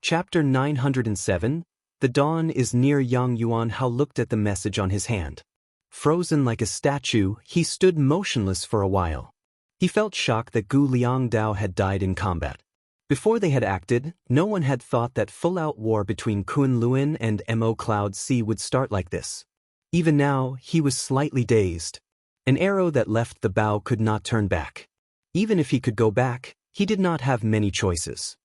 Chapter 907. The dawn is near. Yang Yuanhao looked at the message on his hand. Frozen like a statue, he stood motionless for a while. He felt shocked that Gu Liangdao had died in combat. Before they had acted, no one had thought that full-out war between Kunlun and Mo Cloud Sea would start like this. Even now, he was slightly dazed. An arrow that left the bow could not turn back. Even if he could go back, he did not have many choices.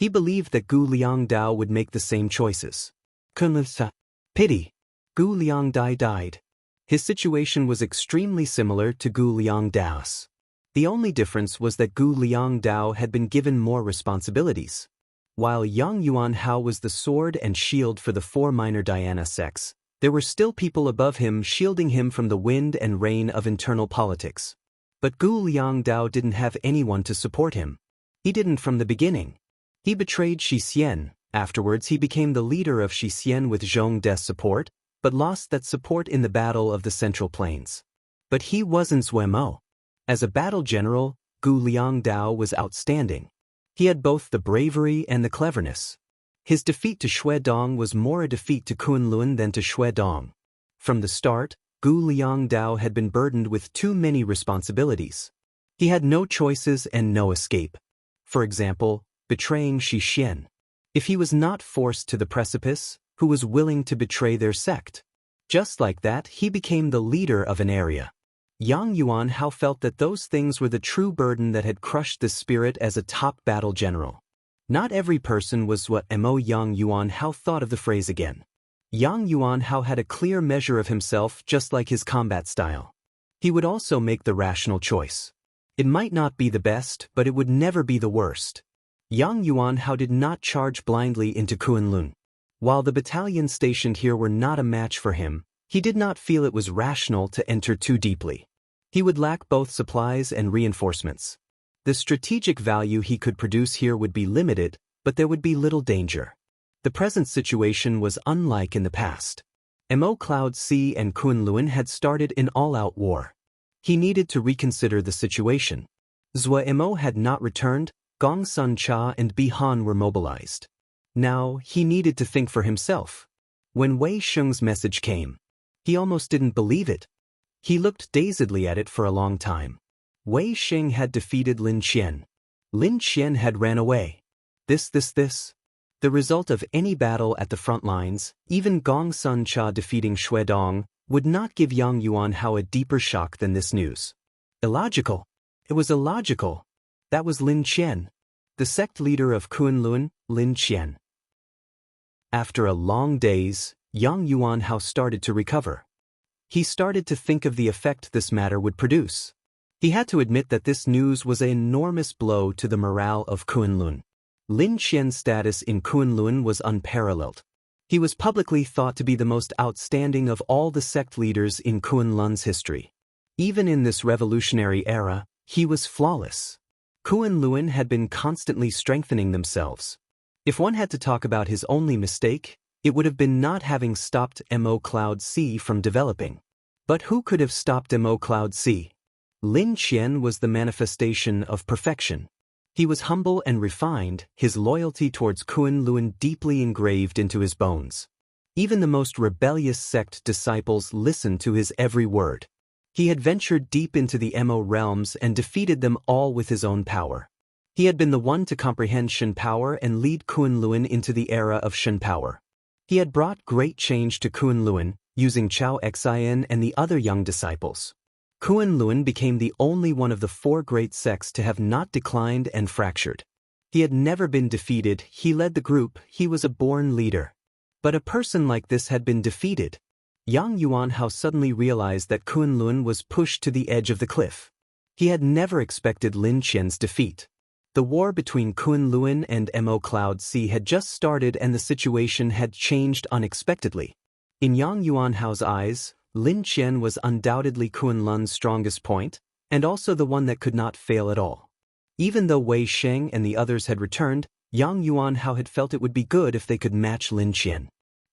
He believed that Gu Liangdao would make the same choices. Pity. Gu Liangdai died. His situation was extremely similar to Gu Liangdao's. The only difference was that Gu Liangdao had been given more responsibilities. While Yang Yuanhao was the sword and shield for the four minor Diana sects, there were still people above him shielding him from the wind and rain of internal politics. But Gu Liangdao didn't have anyone to support him. He didn't from the beginning. He betrayed Shixian. Afterwards he became the leader of Shixian with Zhong De's support, but lost that support in the Battle of the Central Plains. But he wasn't Zuemo. As a battle general, Gu Liangdao was outstanding. He had both the bravery and the cleverness. His defeat to Xuedong was more a defeat to Kunlun than to Xuedong. From the start, Gu Liangdao had been burdened with too many responsibilities. He had no choices and no escape. For example, betraying Shixian. If he was not forced to the precipice, who was willing to betray their sect? Just like that, he became the leader of an area. Yang Yuanhao felt that those things were the true burden that had crushed his spirit as a top battle general. Not every person was what Yang Yuanhao thought of the phrase again. Yang Yuanhao had a clear measure of himself, just like his combat style. He would also make the rational choice. It might not be the best, but it would never be the worst. Yang Yuanhao did not charge blindly into Kunlun. While the battalions stationed here were not a match for him, he did not feel it was rational to enter too deeply. He would lack both supplies and reinforcements. The strategic value he could produce here would be limited, but there would be little danger. The present situation was unlike in the past. Mo Cloud Sea and Kunlun had started an all-out war. He needed to reconsider the situation. Zuemo had not returned, Gong Sun Cha and Bi Han were mobilized. Now, he needed to think for himself. When Wei Sheng's message came, he almost didn't believe it. He looked dazedly at it for a long time. Wei Sheng had defeated Lin Qian. Lin Qian had ran away. This. The result of any battle at the front lines, even Gong Sun Cha defeating Xuedong, would not give Yang Yuanhao a deeper shock than this news. Illogical. It was illogical. That was Lin Qian, the sect leader of Kunlun, Lin Qian. After a long days, Yang Yuanhao started to recover. He started to think of the effect this matter would produce. He had to admit that this news was an enormous blow to the morale of Kunlun. Lin Qian's status in Kunlun was unparalleled. He was publicly thought to be the most outstanding of all the sect leaders in Kunlun's history. Even in this revolutionary era, he was flawless. Kunlun had been constantly strengthening themselves. If one had to talk about his only mistake, it would have been not having stopped Mo Cloud Sea from developing. But who could have stopped Mo Cloud Sea? Lin Qian was the manifestation of perfection. He was humble and refined, his loyalty towards Kunlun deeply engraved into his bones. Even the most rebellious sect disciples listened to his every word. He had ventured deep into the Mo realms and defeated them all with his own power. He had been the one to comprehend Shen power and lead Kunlun into the era of Shen power. He had brought great change to Kunlun, using Chao Xian and the other young disciples. Kunlun became the only one of the four great sects to have not declined and fractured. He had never been defeated, he led the group, he was a born leader. But a person like this had been defeated. Yang Yuanhao suddenly realized that Kunlun was pushed to the edge of the cliff. He had never expected Lin Qian's defeat. The war between Kunlun and Mo Cloud Sea had just started and the situation had changed unexpectedly. In Yang Yuanhao's eyes, Lin Qian was undoubtedly Kunlun's strongest point, and also the one that could not fail at all. Even though Wei Sheng and the others had returned, Yang Yuanhao had felt it would be good if they could match Lin Qian.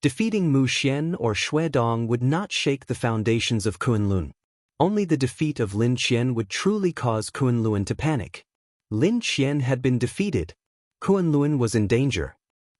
Defeating Mu Xian or Xuedong would not shake the foundations of Kunlun. Only the defeat of Lin Qian would truly cause Kunlun to panic. Lin Qian had been defeated. Kunlun was in danger.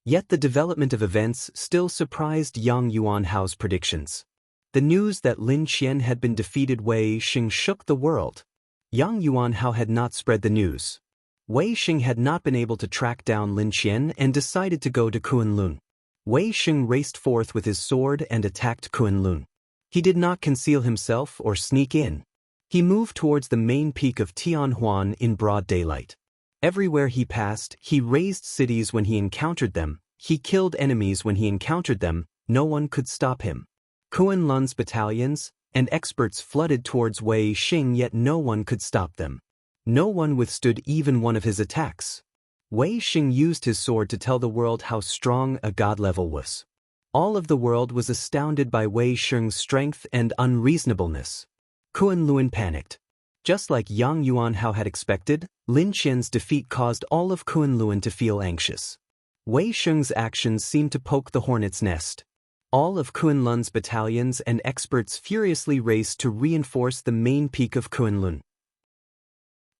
Yet the development of events still surprised Yang Yuanhao's predictions. The news that Lin Qian had been defeated Wei Xing shook the world. Yang Yuanhao had not spread the news. Wei Xing had not been able to track down Lin Qian and decided to go to Kunlun. Wei Xing raced forth with his sword and attacked Kunlun. He did not conceal himself or sneak in. He moved towards the main peak of Tianhuan in broad daylight. Everywhere he passed, he razed cities when he encountered them, he killed enemies when he encountered them, no one could stop him. Kunlun's battalions and experts flooded towards Wei Xing, yet no one could stop them. No one withstood even one of his attacks. Wei Xing used his sword to tell the world how strong a god level was. All of the world was astounded by Wei Xing's strength and unreasonableness. Kunlun panicked. Just like Yang Yuanhao had expected, Lin Qian's defeat caused all of Kunlun to feel anxious. Wei Xing's actions seemed to poke the hornet's nest. All of Kunlun's battalions and experts furiously raced to reinforce the main peak of Kunlun.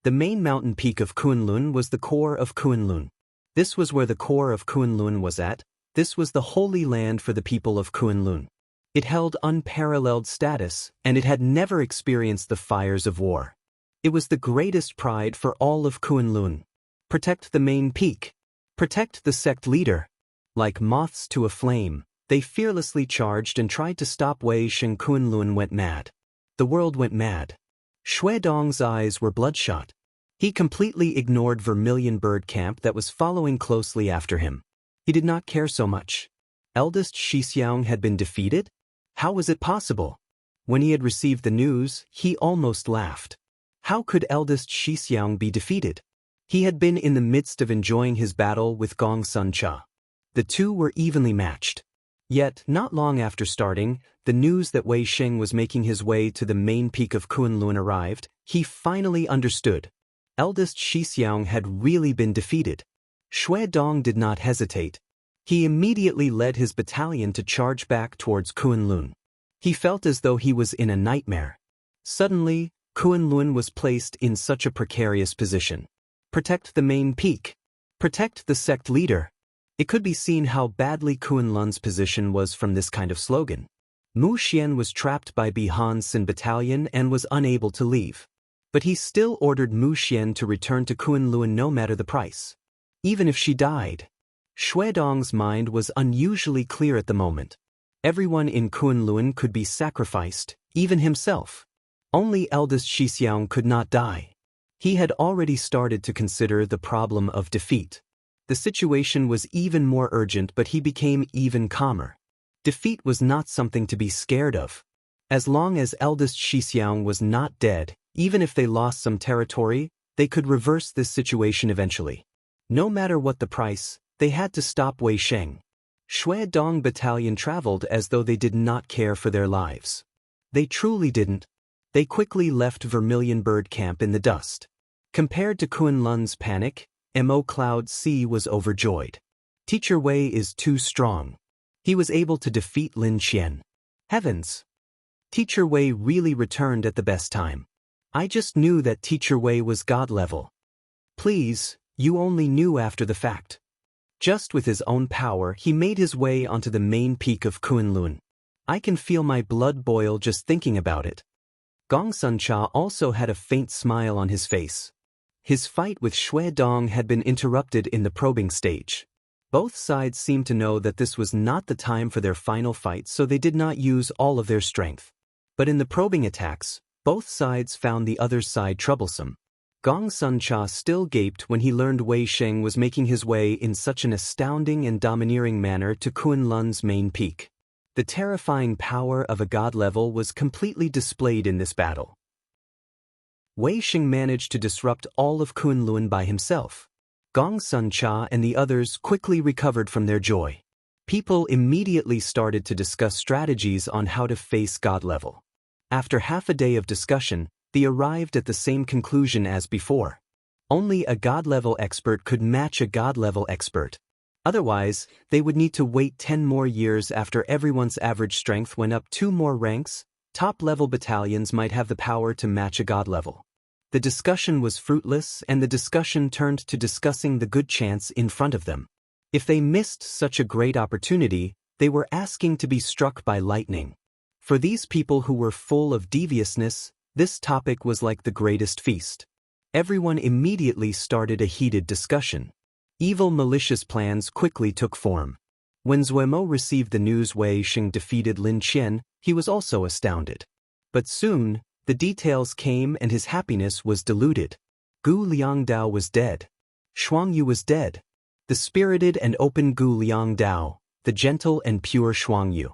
The main mountain peak of Kunlun was the core of Kunlun. This was where the core of Kunlun was at. This was the holy land for the people of Kunlun. It held unparalleled status, and it had never experienced the fires of war. It was the greatest pride for all of Kunlun. Protect the main peak. Protect the sect leader. Like moths to a flame, they fearlessly charged and tried to stop Wei Xing. Kunlun went mad. The world went mad. Shui Dong's eyes were bloodshot. He completely ignored Vermilion Bird Camp that was following closely after him. He did not care so much. Eldest Shixiang had been defeated? How was it possible? When he had received the news, he almost laughed. How could eldest Shixiang be defeated? He had been in the midst of enjoying his battle with Gong Sun Cha. The two were evenly matched. Yet, not long after starting, the news that Wei Xing was making his way to the main peak of Kunlun arrived. He finally understood. Eldest Shixiang had really been defeated. Shui Dong did not hesitate. He immediately led his battalion to charge back towards Kunlun. He felt as though he was in a nightmare. Suddenly, Kunlun was placed in such a precarious position. Protect the main peak. Protect the sect leader. It could be seen how badly Kunlun's position was from this kind of slogan. Mu Xian was trapped by Bihan's Sin battalion and was unable to leave. But he still ordered Mu Xian to return to Kunlun no matter the price. Even if she died. Shui Dong's mind was unusually clear at the moment. Everyone in Kunlun could be sacrificed, even himself. Only eldest Shixiang could not die. He had already started to consider the problem of defeat. The situation was even more urgent, but he became even calmer. Defeat was not something to be scared of. As long as eldest Shixiang was not dead, even if they lost some territory, they could reverse this situation eventually. No matter what the price, they had to stop Wei Xing. Shui Dong battalion traveled as though they did not care for their lives. They truly didn't. They quickly left Vermilion Bird Camp in the dust. Compared to Kunlun's panic, Mo Cloud C was overjoyed. Teacher Wei is too strong. He was able to defeat Lin Qian. Heavens! Teacher Wei really returned at the best time. I just knew that Teacher Wei was god level. Please, you only knew after the fact. Just with his own power, he made his way onto the main peak of Kunlun. I can feel my blood boil just thinking about it. Gong Sun Cha also had a faint smile on his face. His fight with Shui Dong had been interrupted in the probing stage. Both sides seemed to know that this was not the time for their final fight, so they did not use all of their strength. But in the probing attacks, both sides found the other side troublesome. Gong Sun Cha still gaped when he learned Wei Xing was making his way in such an astounding and domineering manner to Kunlun's main peak. The terrifying power of a god level was completely displayed in this battle. Wei Xing managed to disrupt all of Kunlun by himself. Gong Sun Cha and the others quickly recovered from their joy. People immediately started to discuss strategies on how to face god level. After half a day of discussion, they arrived at the same conclusion as before. Only a god-level expert could match a god-level expert. Otherwise, they would need to wait 10 more years after everyone's average strength went up 2 more ranks. Top-level battalions might have the power to match a god level. The discussion was fruitless, and the discussion turned to discussing the good chance in front of them. If they missed such a great opportunity, they were asking to be struck by lightning. For these people who were full of deviousness, this topic was like the greatest feast. Everyone immediately started a heated discussion. Evil malicious plans quickly took form. When Zuemo received the news Wei Xing defeated Lin Qian, he was also astounded. But soon, the details came and his happiness was diluted. Gu Liangdao was dead. Shuangyu was dead. The spirited and open Gu Liangdao, the gentle and pure Shuangyu.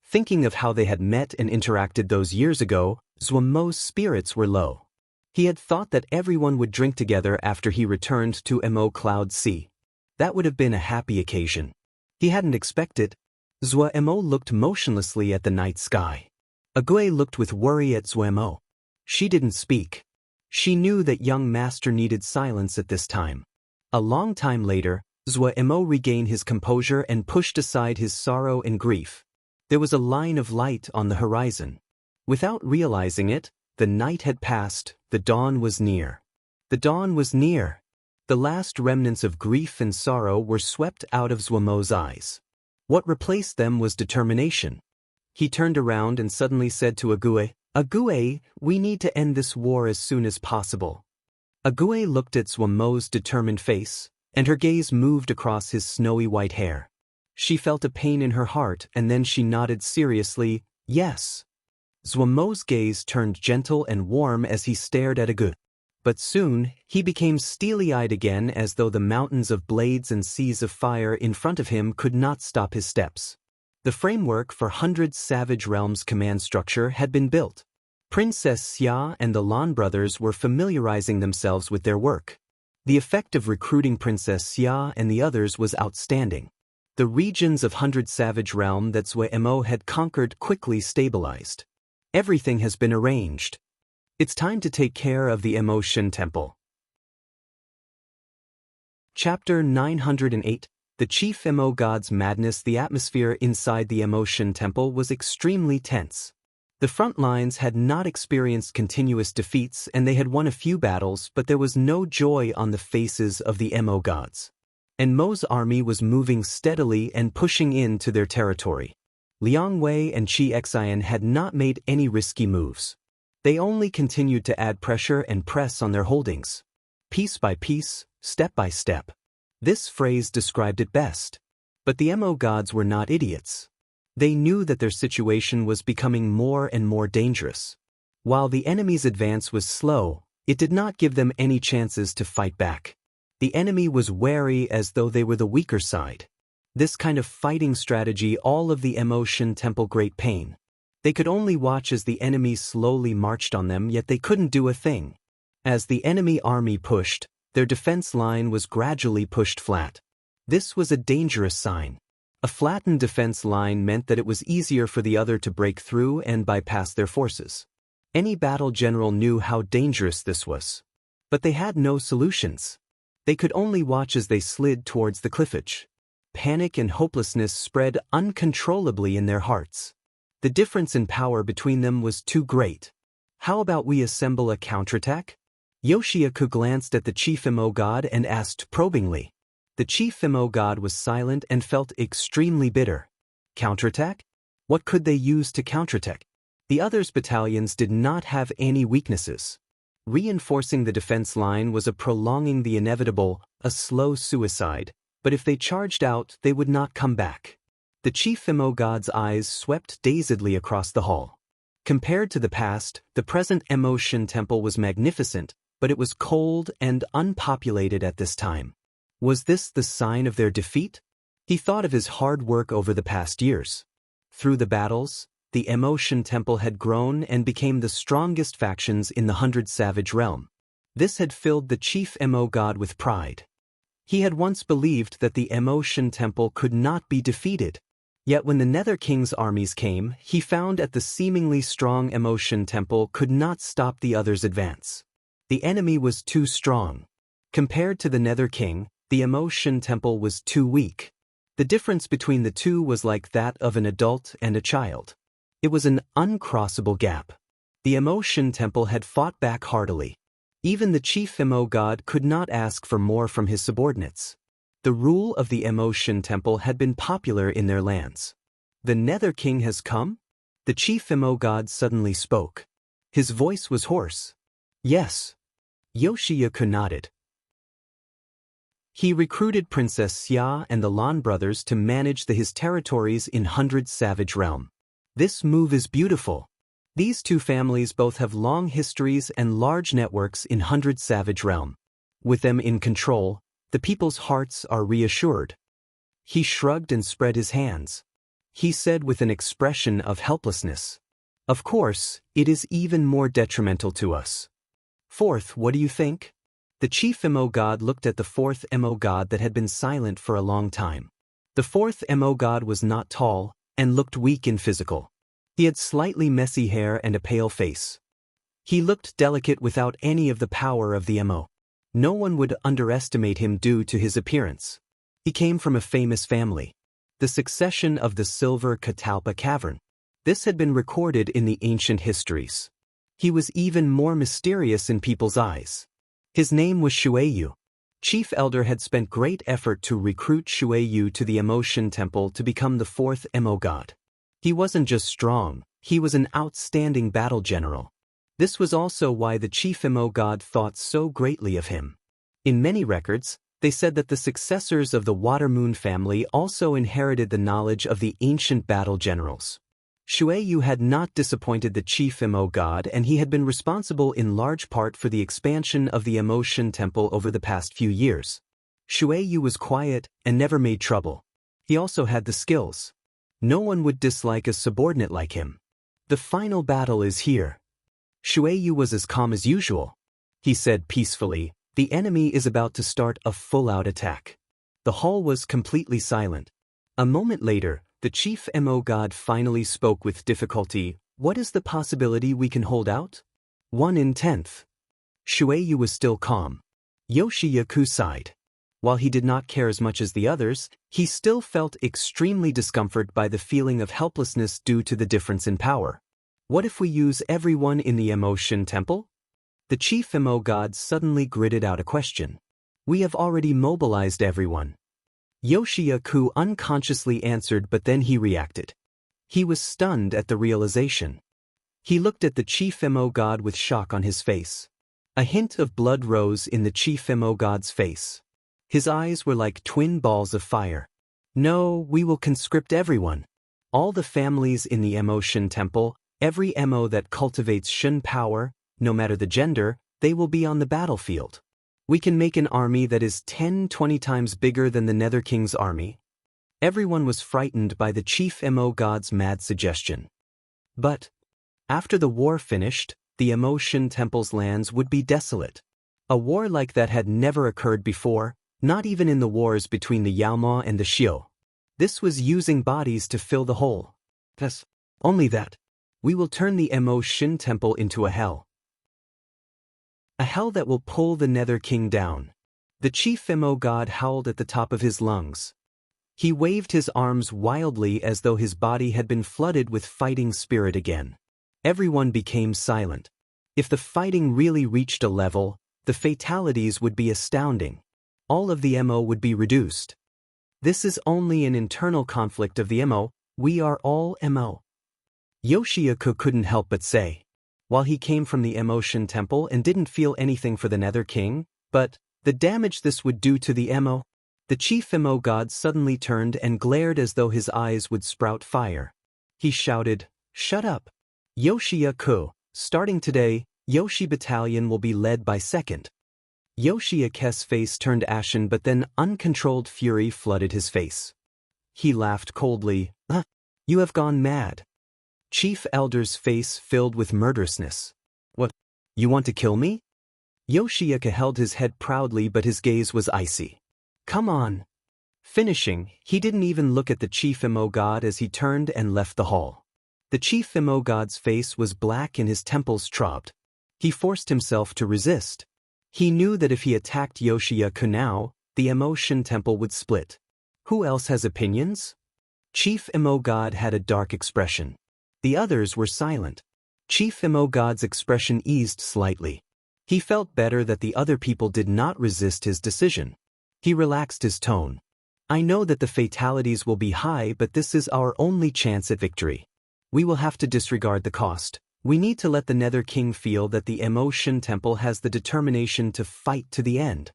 Thinking of how they had met and interacted those years ago, Zuemo's spirits were low. He had thought that everyone would drink together after he returned to Mo Cloud Sea. That would have been a happy occasion. He hadn't expected. Zuemo looked motionlessly at the night sky. Agui looked with worry at Zuemo. She didn't speak. She knew that young master needed silence at this time. A long time later, Zuemo regained his composure and pushed aside his sorrow and grief. There was a line of light on the horizon. Without realizing it, the night had passed, the dawn was near. The dawn was near. The last remnants of grief and sorrow were swept out of Zuemo's eyes. What replaced them was determination. He turned around and suddenly said to Agui, "Agui, we need to end this war as soon as possible." Agui looked at Zuemo's determined face, and her gaze moved across his snowy white hair. She felt a pain in her heart and then she nodded seriously, "Yes." Zuemo's gaze turned gentle and warm as he stared at Agui. But soon, he became steely-eyed again as though the mountains of blades and seas of fire in front of him could not stop his steps. The framework for 100 Savage Realms command structure had been built. Princess Xia and the Lan brothers were familiarizing themselves with their work. The effect of recruiting Princess Xia and the others was outstanding. The regions of 100 Savage Realm that Zuemo had conquered quickly stabilized. Everything has been arranged. It's time to take care of the Emotion Temple. Chapter 908. The Chief Mo God's Madness. The atmosphere inside the Emotion Temple was extremely tense. The front lines had not experienced continuous defeats and they had won a few battles, but there was no joy on the faces of the Mo gods. And Mo's army was moving steadily and pushing into their territory. Liang Wei and Qi Xian had not made any risky moves. They only continued to add pressure and press on their holdings. Piece by piece, step by step. This phrase described it best. But the Mo gods were not idiots. They knew that their situation was becoming more and more dangerous. While the enemy's advance was slow, it did not give them any chances to fight back. The enemy was wary as though they were the weaker side. This kind of fighting strategy all of the Emotion Temple great pain. They could only watch as the enemy slowly marched on them, yet they couldn't do a thing. As the enemy army pushed, their defense line was gradually pushed flat. This was a dangerous sign. A flattened defense line meant that it was easier for the other to break through and bypass their forces. Any battle general knew how dangerous this was. But they had no solutions. They could only watch as they slid towards the cliff edge. Panic and hopelessness spread uncontrollably in their hearts. The difference in power between them was too great. How about we assemble a counterattack? Yoshiaku glanced at the Chief Mo God and asked probingly. The Chief Mo God was silent and felt extremely bitter. Counterattack? What could they use to counterattack? The others' battalions did not have any weaknesses. Reinforcing the defense line was a prolonging the inevitable, a slow suicide, but if they charged out, they would not come back. The Chief Mo God's eyes swept dazedly across the hall. Compared to the past, the present Emotion Temple was magnificent, but it was cold and unpopulated at this time. Was this the sign of their defeat? He thought of his hard work over the past years. Through the battles, the Emotion Temple had grown and became the strongest factions in the 100 Savage Realm. This had filled the Chief Mo God with pride. He had once believed that the Emotion Temple could not be defeated. Yet when the Nether King's armies came, he found that the seemingly strong Emotion Temple could not stop the others' advance. The enemy was too strong. Compared to the Nether King, the Emotion Temple was too weak. The difference between the two was like that of an adult and a child. It was an uncrossable gap. The Emotion Temple had fought back heartily. Even the Chief Mo God could not ask for more from his subordinates. The rule of the Emotion Temple had been popular in their lands. The Nether King has come? The chief Emo god suddenly spoke. His voice was hoarse. Yes. Yoshi-Yaku nodded. He recruited Princess Xia and the Lan brothers to manage his territories in 100 Savage Realm. This move is beautiful. These two families both have long histories and large networks in 100 Savage Realm. With them in control, the people's hearts are reassured. He shrugged and spread his hands. He said with an expression of helplessness, "Of course, it is even more detrimental to us." Fourth, what do you think? The chief Mo god looked at the fourth Mo god that had been silent for a long time. The fourth Mo god was not tall and looked weak in physical. He had slightly messy hair and a pale face. He looked delicate without any of the power of the Mo. No one would underestimate him due to his appearance. He came from a famous family. The succession of the Silver Catalpa Cavern. This had been recorded in the ancient histories. He was even more mysterious in people's eyes. His name was Shueyu. Chief Elder had spent great effort to recruit Shueyu to the Emotion Temple to become the fourth Mo god. He wasn't just strong, he was an outstanding battle general. This was also why the chief Mo god thought so greatly of him. In many records, they said that the successors of the Water Moon family also inherited the knowledge of the ancient battle generals. Shueyu had not disappointed the chief Mo god, and he had been responsible in large part for the expansion of the Emotion Temple over the past few years. Shueyu was quiet and never made trouble. He also had the skills. No one would dislike a subordinate like him. The final battle is here. Shueyu was as calm as usual. He said peacefully, "The enemy is about to start a full-out attack." The hall was completely silent. A moment later, the chief Mo god finally spoke with difficulty. "What is the possibility we can hold out?" 1 in 10th. Shueyu was still calm. Yoshi-Yaku sighed. While he did not care as much as the others, he still felt extremely discomfort by the feeling of helplessness due to the difference in power. What if we use everyone in the Emotion Temple? The chief Mo god suddenly gritted out a question. "We have already mobilized everyone." Yoshi-Yaku unconsciously answered, but then he reacted. He was stunned at the realization. He looked at the chief Mo god with shock on his face. A hint of blood rose in the chief Mo god's face. His eyes were like twin balls of fire. "No, we will conscript everyone. All the families in the Emotion Temple, every Mo that cultivates Shun power, no matter the gender, they will be on the battlefield. We can make an army that is 10-20 times bigger than the Nether King's army." Everyone was frightened by the chief Mo god's mad suggestion. But after the war finished, the Emotion Temple's lands would be desolate. A war like that had never occurred before, not even in the wars between the Yaoma and the Shio. This was using bodies to fill the hole. Thus, only that. We will turn the Emotion Temple into a hell. A hell that will pull the Nether King down. The chief Mo god howled at the top of his lungs. He waved his arms wildly as though his body had been flooded with fighting spirit again. Everyone became silent. If the fighting really reached a level, the fatalities would be astounding. All of the Mo would be reduced. This is only an internal conflict of the Mo. We are all Mo. Yoshi-Yaku couldn't help but say. While he came from the Emotion Temple and didn't feel anything for the Nether King, but the damage this would do to the Mo. The chief Mo god suddenly turned and glared as though his eyes would sprout fire. He shouted, "Shut up! Yoshi-Yaku, starting today, Yoshi Battalion will be led by second." Yoshi-Yaku's face turned ashen, but then uncontrolled fury flooded his face. He laughed coldly. You have gone mad." Chief Elder's face filled with murderousness. "What? You want to kill me?" Yoshi-Yaku held his head proudly, but his gaze was icy. "Come on." Finishing, he didn't even look at the chief Mo god as he turned and left the hall. The chief Mo god's face was black and his temples throbbed. He forced himself to resist. He knew that if he attacked Yoshi-Yaku now, the Emotion Temple would split. Who else has opinions? Chief Mo god had a dark expression. The others were silent. Chief Mo god's expression eased slightly. He felt better that the other people did not resist his decision. He relaxed his tone. I know that the fatalities will be high, but this is our only chance at victory. We will have to disregard the cost. We need to let the Nether King feel that the Emotion Temple has the determination to fight to the end.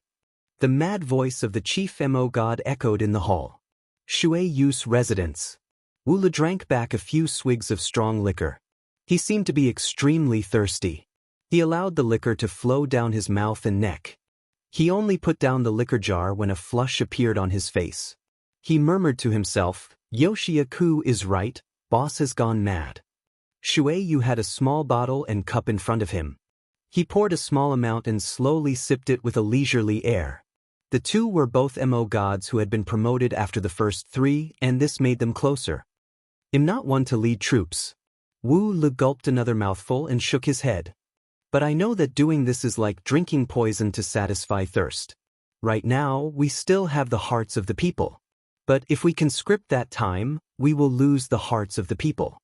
The mad voice of the chief Mo god echoed in the hall. Shui Yu's residence. Wu Le drank back a few swigs of strong liquor. He seemed to be extremely thirsty. He allowed the liquor to flow down his mouth and neck. He only put down the liquor jar when a flush appeared on his face. He murmured to himself, Yoshiaku is right, boss has gone mad. Shui Yu had a small bottle and cup in front of him. He poured a small amount and slowly sipped it with a leisurely air. The two were both Mo gods who had been promoted after the first 3, and this made them closer. I'm not one to lead troops. Wu Le gulped another mouthful and shook his head. But I know that doing this is like drinking poison to satisfy thirst. Right now, we still have the hearts of the people. But if we conscript that time, we will lose the hearts of the people.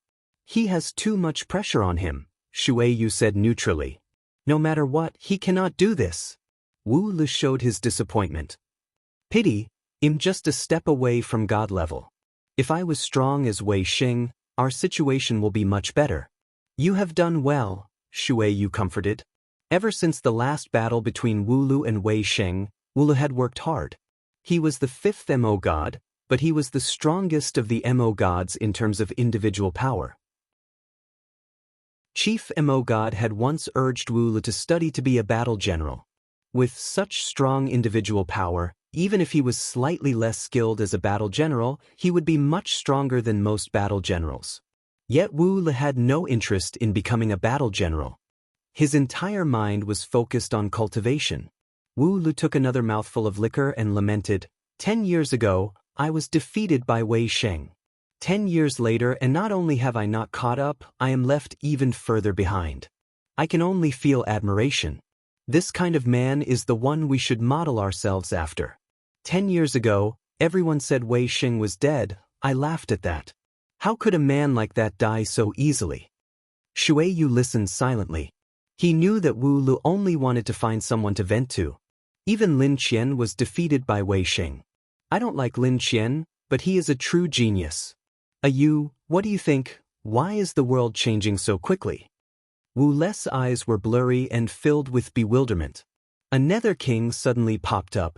He has too much pressure on him, Shui Yu said neutrally. No matter what, he cannot do this. Wu Le showed his disappointment. Pity, I'm just a step away from God level. If I was strong as Wei Xing, our situation will be much better. You have done well, Shui Yu comforted. Ever since the last battle between Wu Lu and Wei Xing, Wu Lu had worked hard. He was the 5th Mo god, but he was the strongest of the Mo gods in terms of individual power. Chief Mo god had once urged Wu Lu to study to be a battle general. With such strong individual power, even if he was slightly less skilled as a battle general, he would be much stronger than most battle generals. Yet Wu Le had no interest in becoming a battle general. His entire mind was focused on cultivation. Wu Le took another mouthful of liquor and lamented, 10 years ago, I was defeated by Wei Xing. 10 years later, and not only have I not caught up, I am left even further behind. I can only feel admiration. This kind of man is the one we should model ourselves after. 10 years ago, everyone said Wei Xing was dead. I laughed at that. How could a man like that die so easily? Shui Yu listened silently. He knew that Wu Lu only wanted to find someone to vent to. Even Lin Qian was defeated by Wei Xing. I don't like Lin Qian, but he is a true genius. Yu, what do you think? Why is the world changing so quickly? Wu Le's eyes were blurry and filled with bewilderment. A Nether King suddenly popped up.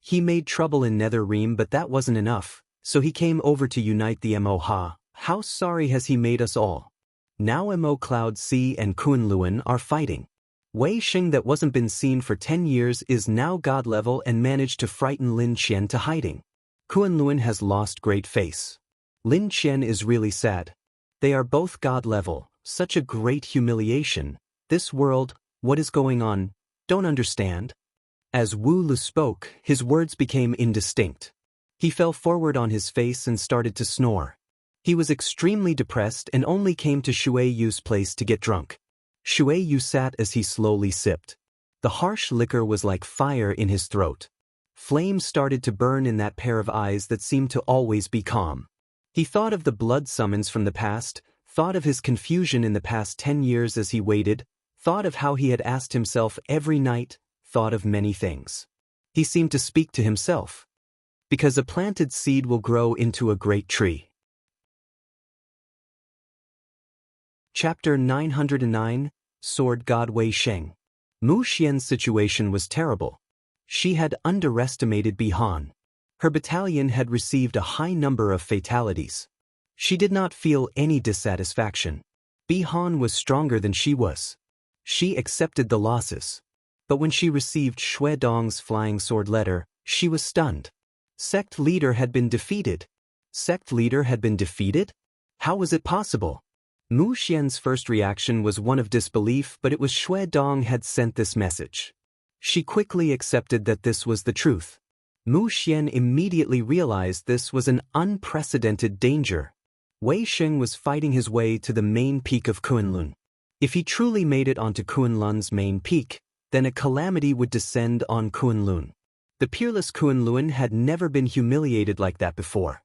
He made trouble in Netherrealm, but that wasn't enough, so he came over to unite the Mo Ha. How sorry has he made us all? Now Mo Cloud Sea and Kunlun are fighting. Wei Xing that wasn't been seen for 10 years is now god level and managed to frighten Lin Qian to hiding. Kunlun has lost great face. Lin Qian is really sad. They are both god level, such a great humiliation. This world, what is going on? Don't understand. As Wu Le spoke, his words became indistinct. He fell forward on his face and started to snore. He was extremely depressed and only came to Shui Yu's place to get drunk. Shui Yu sat as he slowly sipped. The harsh liquor was like fire in his throat. Flames started to burn in that pair of eyes that seemed to always be calm. He thought of the blood summons from the past, thought of his confusion in the past 10 years as he waited, thought of how he had asked himself every night, thought of many things. He seemed to speak to himself. Because a planted seed will grow into a great tree. Chapter 909, Sword God Wei Xing. Mu Xian's situation was terrible. She had underestimated Bihan. Her battalion had received a high number of fatalities. She did not feel any dissatisfaction. Bihan was stronger than she was. She accepted the losses. But when she received Xue Dong's flying sword letter, she was stunned. Sect leader had been defeated. Sect leader had been defeated? How was it possible? Mu Xian's first reaction was one of disbelief, but it was Xue Dong had sent this message. She quickly accepted that this was the truth. Mu Xian immediately realized this was an unprecedented danger. Wei Xing was fighting his way to the main peak of Kunlun. If he truly made it onto Kunlun's main peak, then a calamity would descend on Kunlun. The peerless Kunlun had never been humiliated like that before.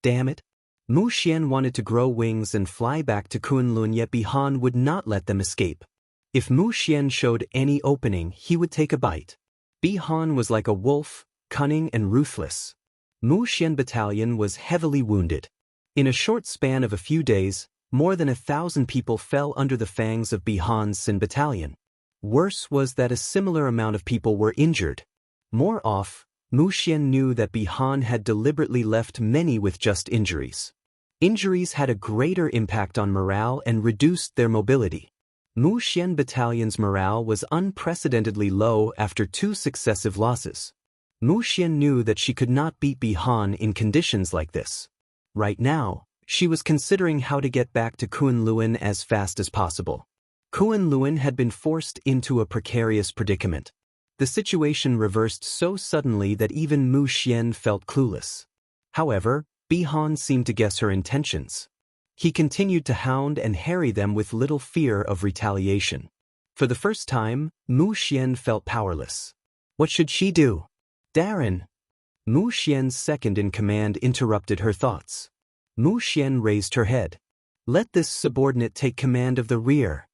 Damn it! Mu Xian wanted to grow wings and fly back to Kunlun, yet Bihan would not let them escape. If Mu Xian showed any opening, he would take a bite. Bihan was like a wolf, cunning and ruthless. Mu Xian battalion was heavily wounded. In a short span of a few days, more than 1,000 people fell under the fangs of Bihan's Xin battalion. Worse was that a similar amount of people were injured. More off, Mu Xian knew that Bihan had deliberately left many with just injuries. Injuries had a greater impact on morale and reduced their mobility. Mu Xian battalion's morale was unprecedentedly low after 2 successive losses. Mu Xian knew that she could not beat Bihan in conditions like this. Right now, she was considering how to get back to Kunlun as fast as possible. Kunlun had been forced into a precarious predicament. The situation reversed so suddenly that even Mu Xian felt clueless. However, Bihan seemed to guess her intentions. He continued to hound and harry them with little fear of retaliation. For the first time, Mu Xian felt powerless. What should she do? Darren! Mu Xian's second-in-command interrupted her thoughts. Mu Xian raised her head. Let this subordinate take command of the rear.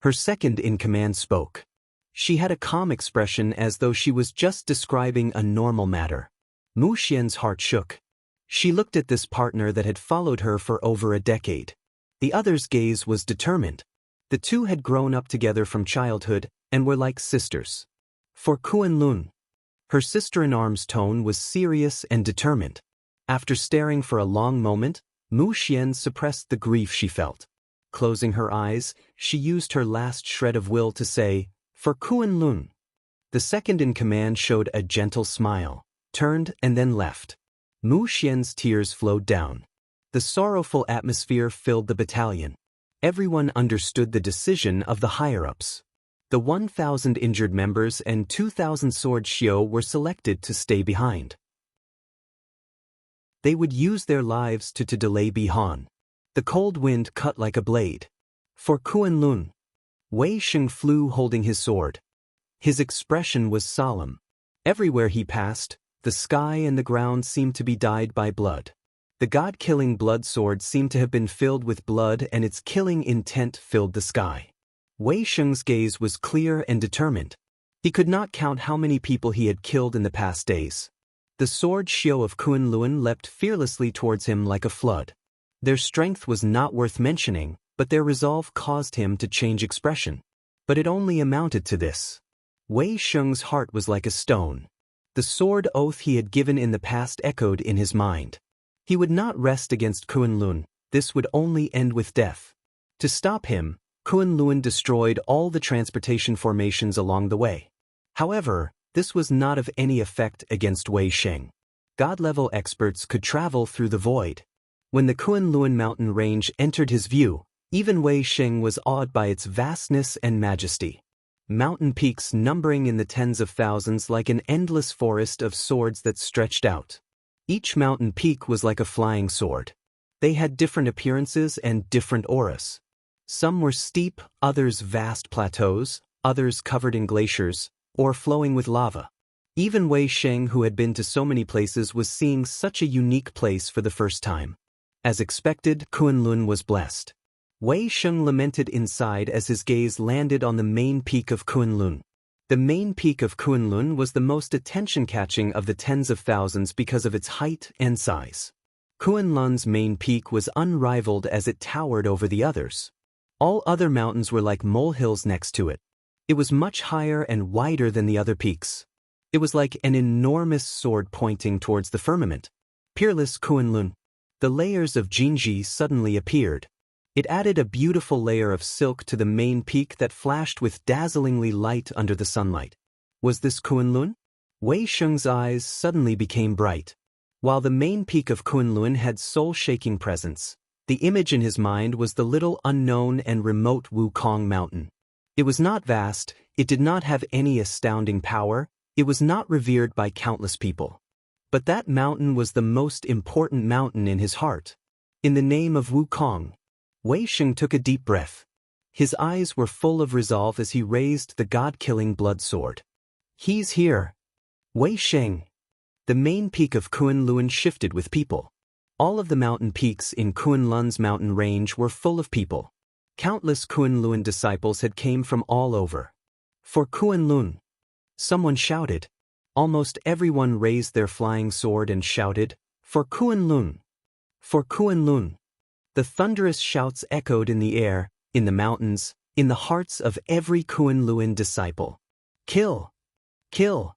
Her second-in-command spoke. She had a calm expression as though she was just describing a normal matter. Mu Xian's heart shook. She looked at this partner that had followed her for over a decade. The other's gaze was determined. The two had grown up together from childhood and were like sisters. For Kunlun, her sister-in-arms tone was serious and determined. After staring for a long moment, Mu Xian suppressed the grief she felt. Closing her eyes, she used her last shred of will to say, "For Kunlun." The second-in-command showed a gentle smile, turned and then left. Mu Xian's tears flowed down. The sorrowful atmosphere filled the battalion. Everyone understood the decision of the higher-ups. The 1,000 injured members and 2,000 sword Xiao were selected to stay behind. They would use their lives to delay Bihan. The cold wind cut like a blade. For Kunlun, Wei Sheng flew holding his sword. His expression was solemn. Everywhere he passed, the sky and the ground seemed to be dyed by blood. The god-killing blood sword seemed to have been filled with blood, and its killing intent filled the sky. Wei Sheng's gaze was clear and determined. He could not count how many people he had killed in the past days. The sword Xiao of Kunlun leapt fearlessly towards him like a flood. Their strength was not worth mentioning, but their resolve caused him to change expression. But it only amounted to this. Wei Sheng's heart was like a stone. The sword oath he had given in the past echoed in his mind. He would not rest against Kunlun. This would only end with death. To stop him, Kunlun destroyed all the transportation formations along the way. However, this was not of any effect against Wei Sheng. God-level experts could travel through the void. When the Kunlun mountain range entered his view, even Wei Sheng was awed by its vastness and majesty. Mountain peaks numbering in the tens of thousands like an endless forest of swords that stretched out. Each mountain peak was like a flying sword. They had different appearances and different auras. Some were steep, others vast plateaus, others covered in glaciers, or flowing with lava. Even Wei Sheng, who had been to so many places, was seeing such a unique place for the first time. As expected, Kunlun was blessed. Wei Sheng lamented inside as his gaze landed on the main peak of Kunlun. The main peak of Kunlun was the most attention-catching of the tens of thousands because of its height and size. Kunlun's main peak was unrivaled as it towered over the others. All other mountains were like molehills next to it. It was much higher and wider than the other peaks. It was like an enormous sword pointing towards the firmament. Peerless Kunlun. The layers of Jinji suddenly appeared. It added a beautiful layer of silk to the main peak that flashed with dazzlingly light under the sunlight. Was this Kunlun? Wei Sheng's eyes suddenly became bright. While the main peak of Kunlun had soul-shaking presence, the image in his mind was the little unknown and remote Wukong mountain. It was not vast, it did not have any astounding power, it was not revered by countless people. But that mountain was the most important mountain in his heart. In the name of Wukong, Wei Sheng took a deep breath. His eyes were full of resolve as he raised the god-killing blood sword. He's here. Wei Sheng. The main peak of Kunlun shifted with people. All of the mountain peaks in Kunlun's mountain range were full of people. Countless Kunlun disciples had came from all over. For Kunlun. Someone shouted. Almost everyone raised their flying sword and shouted, "For Kunlun! For Kunlun!" The thunderous shouts echoed in the air, in the mountains, in the hearts of every Kunlun disciple. Kill! Kill!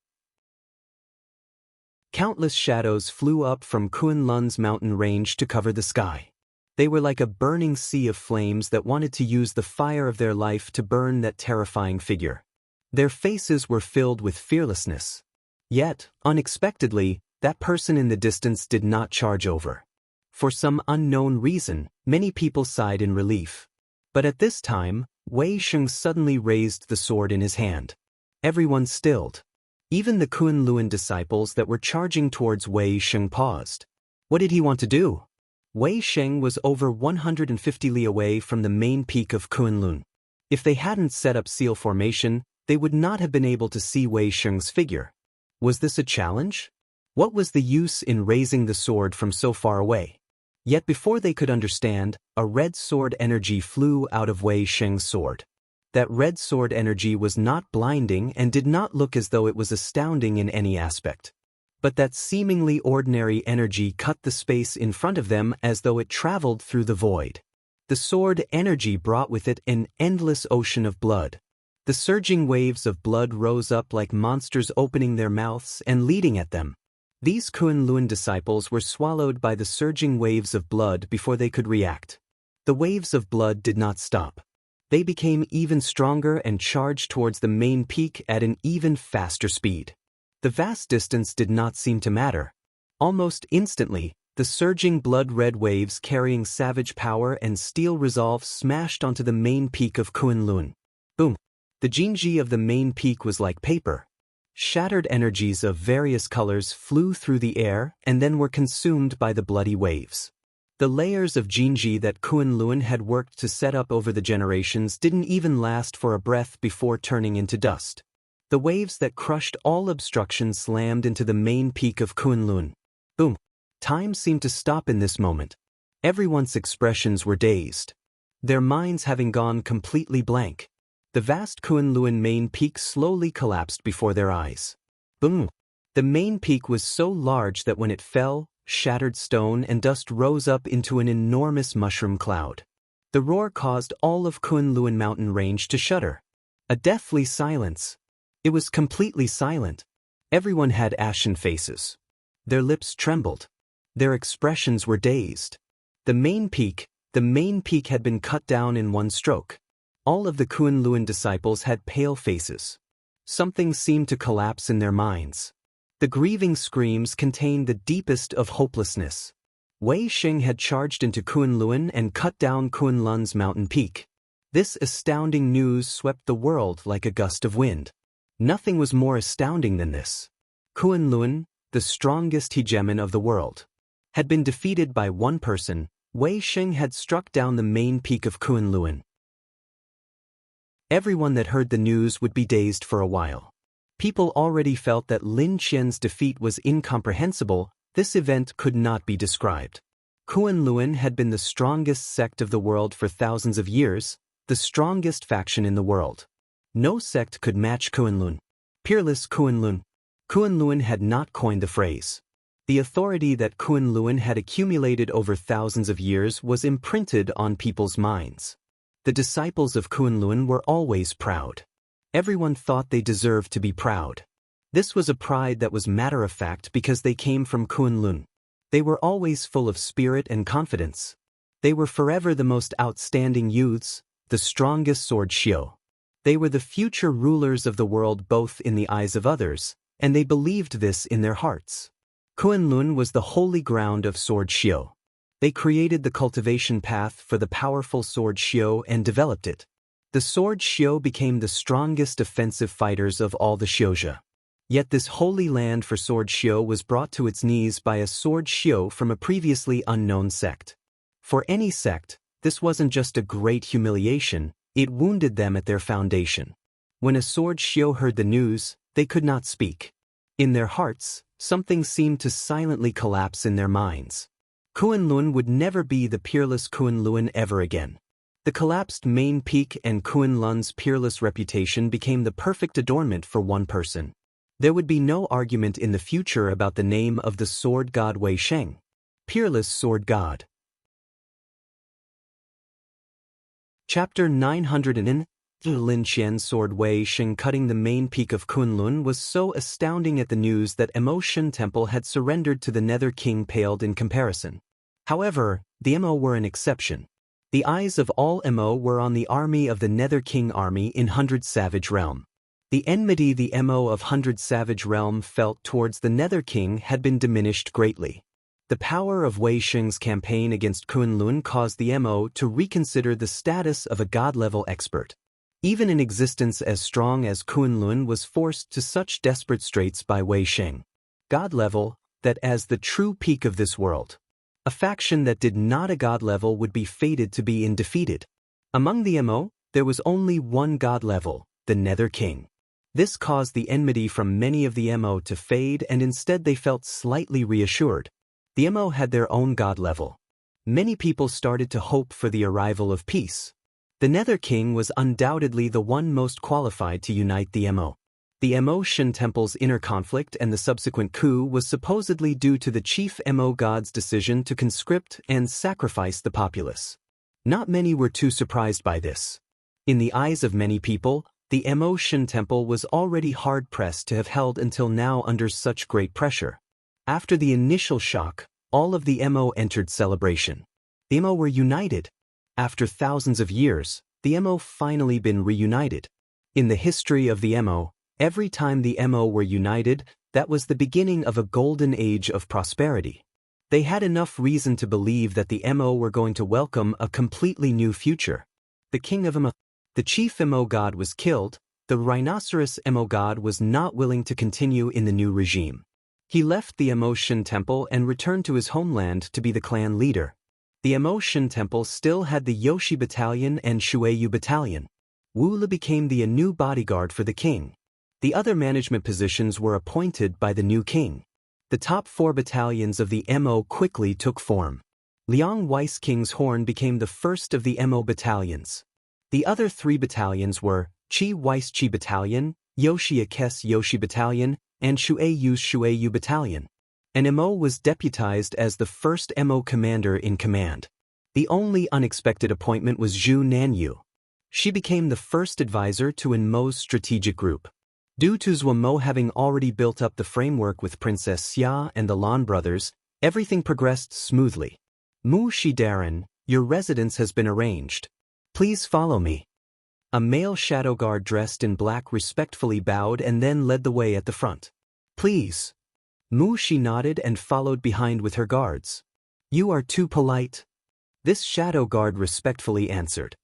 Countless shadows flew up from Kunlun's mountain range to cover the sky. They were like a burning sea of flames that wanted to use the fire of their life to burn that terrifying figure. Their faces were filled with fearlessness. Yet, unexpectedly, that person in the distance did not charge over. For some unknown reason, many people sighed in relief. But at this time, Wei Sheng suddenly raised the sword in his hand. Everyone stilled. Even the Kunlun disciples that were charging towards Wei Sheng paused. What did he want to do? Wei Sheng was over 150 li away from the main peak of Kunlun. If they hadn't set up seal formation, they would not have been able to see Wei Sheng's figure. Was this a challenge? What was the use in raising the sword from so far away? Yet before they could understand, a red sword energy flew out of Wei Sheng's sword. That red sword energy was not blinding and did not look as though it was astounding in any aspect. But that seemingly ordinary energy cut the space in front of them as though it traveled through the void. The sword energy brought with it an endless ocean of blood. The surging waves of blood rose up like monsters opening their mouths and leading at them. These Kunlun disciples were swallowed by the surging waves of blood before they could react. The waves of blood did not stop. They became even stronger and charged towards the main peak at an even faster speed. The vast distance did not seem to matter. Almost instantly, the surging blood-red waves carrying savage power and steel resolve smashed onto the main peak of Kunlun. Boom! The Jinji of the main peak was like paper. Shattered energies of various colors flew through the air and then were consumed by the bloody waves. The layers of Jinji that Kunlun had worked to set up over the generations didn't even last for a breath before turning into dust. The waves that crushed all obstructions slammed into the main peak of Kunlun. Boom! Time seemed to stop in this moment. Everyone's expressions were dazed, their minds having gone completely blank. The vast Kunlun main peak slowly collapsed before their eyes. Boom! The main peak was so large that when it fell, shattered stone and dust rose up into an enormous mushroom cloud. The roar caused all of Kunlun mountain range to shudder. A deathly silence. It was completely silent. Everyone had ashen faces. Their lips trembled. Their expressions were dazed. The main peak had been cut down in one stroke. All of the Kunlun disciples had pale faces. Something seemed to collapse in their minds. The grieving screams contained the deepest of hopelessness. Wei Sheng had charged into Kunlun and cut down Kunlun's mountain peak. This astounding news swept the world like a gust of wind. Nothing was more astounding than this. Kunlun, the strongest hegemon of the world, had been defeated by one person. Wei Sheng had struck down the main peak of Kunlun. Everyone that heard the news would be dazed for a while. People already felt that Lin Qian's defeat was incomprehensible. This event could not be described. Kunlun had been the strongest sect of the world for thousands of years, the strongest faction in the world. No sect could match Kunlun. Peerless Kunlun. Kunlun had not coined the phrase. The authority that Kunlun had accumulated over thousands of years was imprinted on people's minds. The disciples of Kunlun were always proud. Everyone thought they deserved to be proud. This was a pride that was matter-of-fact because they came from Kunlun. They were always full of spirit and confidence. They were forever the most outstanding youths, the strongest sword Xiu. They were the future rulers of the world both in the eyes of others, and they believed this in their hearts. Kunlun was the holy ground of sword Xiu. They created the cultivation path for the powerful sword Xiu and developed it. The sword Xiu became the strongest offensive fighters of all the Xiuzhe. Yet this holy land for sword Xiu was brought to its knees by a sword Xiu from a previously unknown sect. For any sect, this wasn't just a great humiliation, it wounded them at their foundation. When a sword Xiu heard the news, they could not speak. In their hearts, something seemed to silently collapse in their minds. Kunlun would never be the peerless Kunlun ever again. The collapsed main peak and Kunlun's peerless reputation became the perfect adornment for one person. There would be no argument in the future about the name of the sword god Wei Sheng. Peerless sword god. Chapter 909. Lin Qian's sword Wei Sheng cutting the main peak of Kunlun was so astounding at the news that Mo Shen Temple had surrendered to the Nether King paled in comparison. However, the Mo were an exception. The eyes of all Mo were on the army of the Nether King army in Hundred Savage Realm. The enmity the Mo of Hundred Savage Realm felt towards the Nether King had been diminished greatly. The power of Wei Sheng's campaign against Kunlun caused the Mo to reconsider the status of a god-level expert. Even an existence as strong as Kunlun was forced to such desperate straits by Wei Sheng. God level, that as the true peak of this world. A faction that did not a god level would be fated to be undefeated. Among the Mo, there was only one god level, the Nether King. This caused the enmity from many of the Mo to fade, and instead they felt slightly reassured. The Mo had their own god level. Many people started to hope for the arrival of peace. The Nether King was undoubtedly the one most qualified to unite the Mo. The Mo Shen Temple's inner conflict and the subsequent coup was supposedly due to the chief Mo god's decision to conscript and sacrifice the populace. Not many were too surprised by this. In the eyes of many people, the Mo Shen Temple was already hard-pressed to have held until now under such great pressure. After the initial shock, all of the Mo entered celebration. The Mo were united. After thousands of years, the Mo finally been reunited. In the history of the Mo, every time the Mo were united, that was the beginning of a golden age of prosperity. They had enough reason to believe that the Mo were going to welcome a completely new future. The king of Mo, the chief Mo god was killed. The rhinoceros Mo god was not willing to continue in the new regime. He left the Mo Shen Temple and returned to his homeland to be the clan leader. The Mo Shen Temple still had the Yoshi Battalion and Shueyu Battalion. Wu Le became the new bodyguard for the king. The other management positions were appointed by the new king. The top 4 battalions of the Mo quickly took form. Liang Weiss King's Horn became the first of the Mo battalions. The other 3 battalions were Qi Weiss Qi Battalion, Yoshi Akes Yoshi Battalion, and Shueyu's Shueyu Battalion. An Mo was deputized as the first Mo commander in command. The only unexpected appointment was Zhu Nanyu. She became the first advisor to Mo's strategic group. Due to Zhou Mo having already built up the framework with Princess Xia and the Lan brothers, everything progressed smoothly. Mu Shidaran, your residence has been arranged. Please follow me. A male shadow guard dressed in black respectfully bowed and then led the way at the front. Please. Mu Shi nodded and followed behind with her guards. You are too polite. This shadow guard respectfully answered.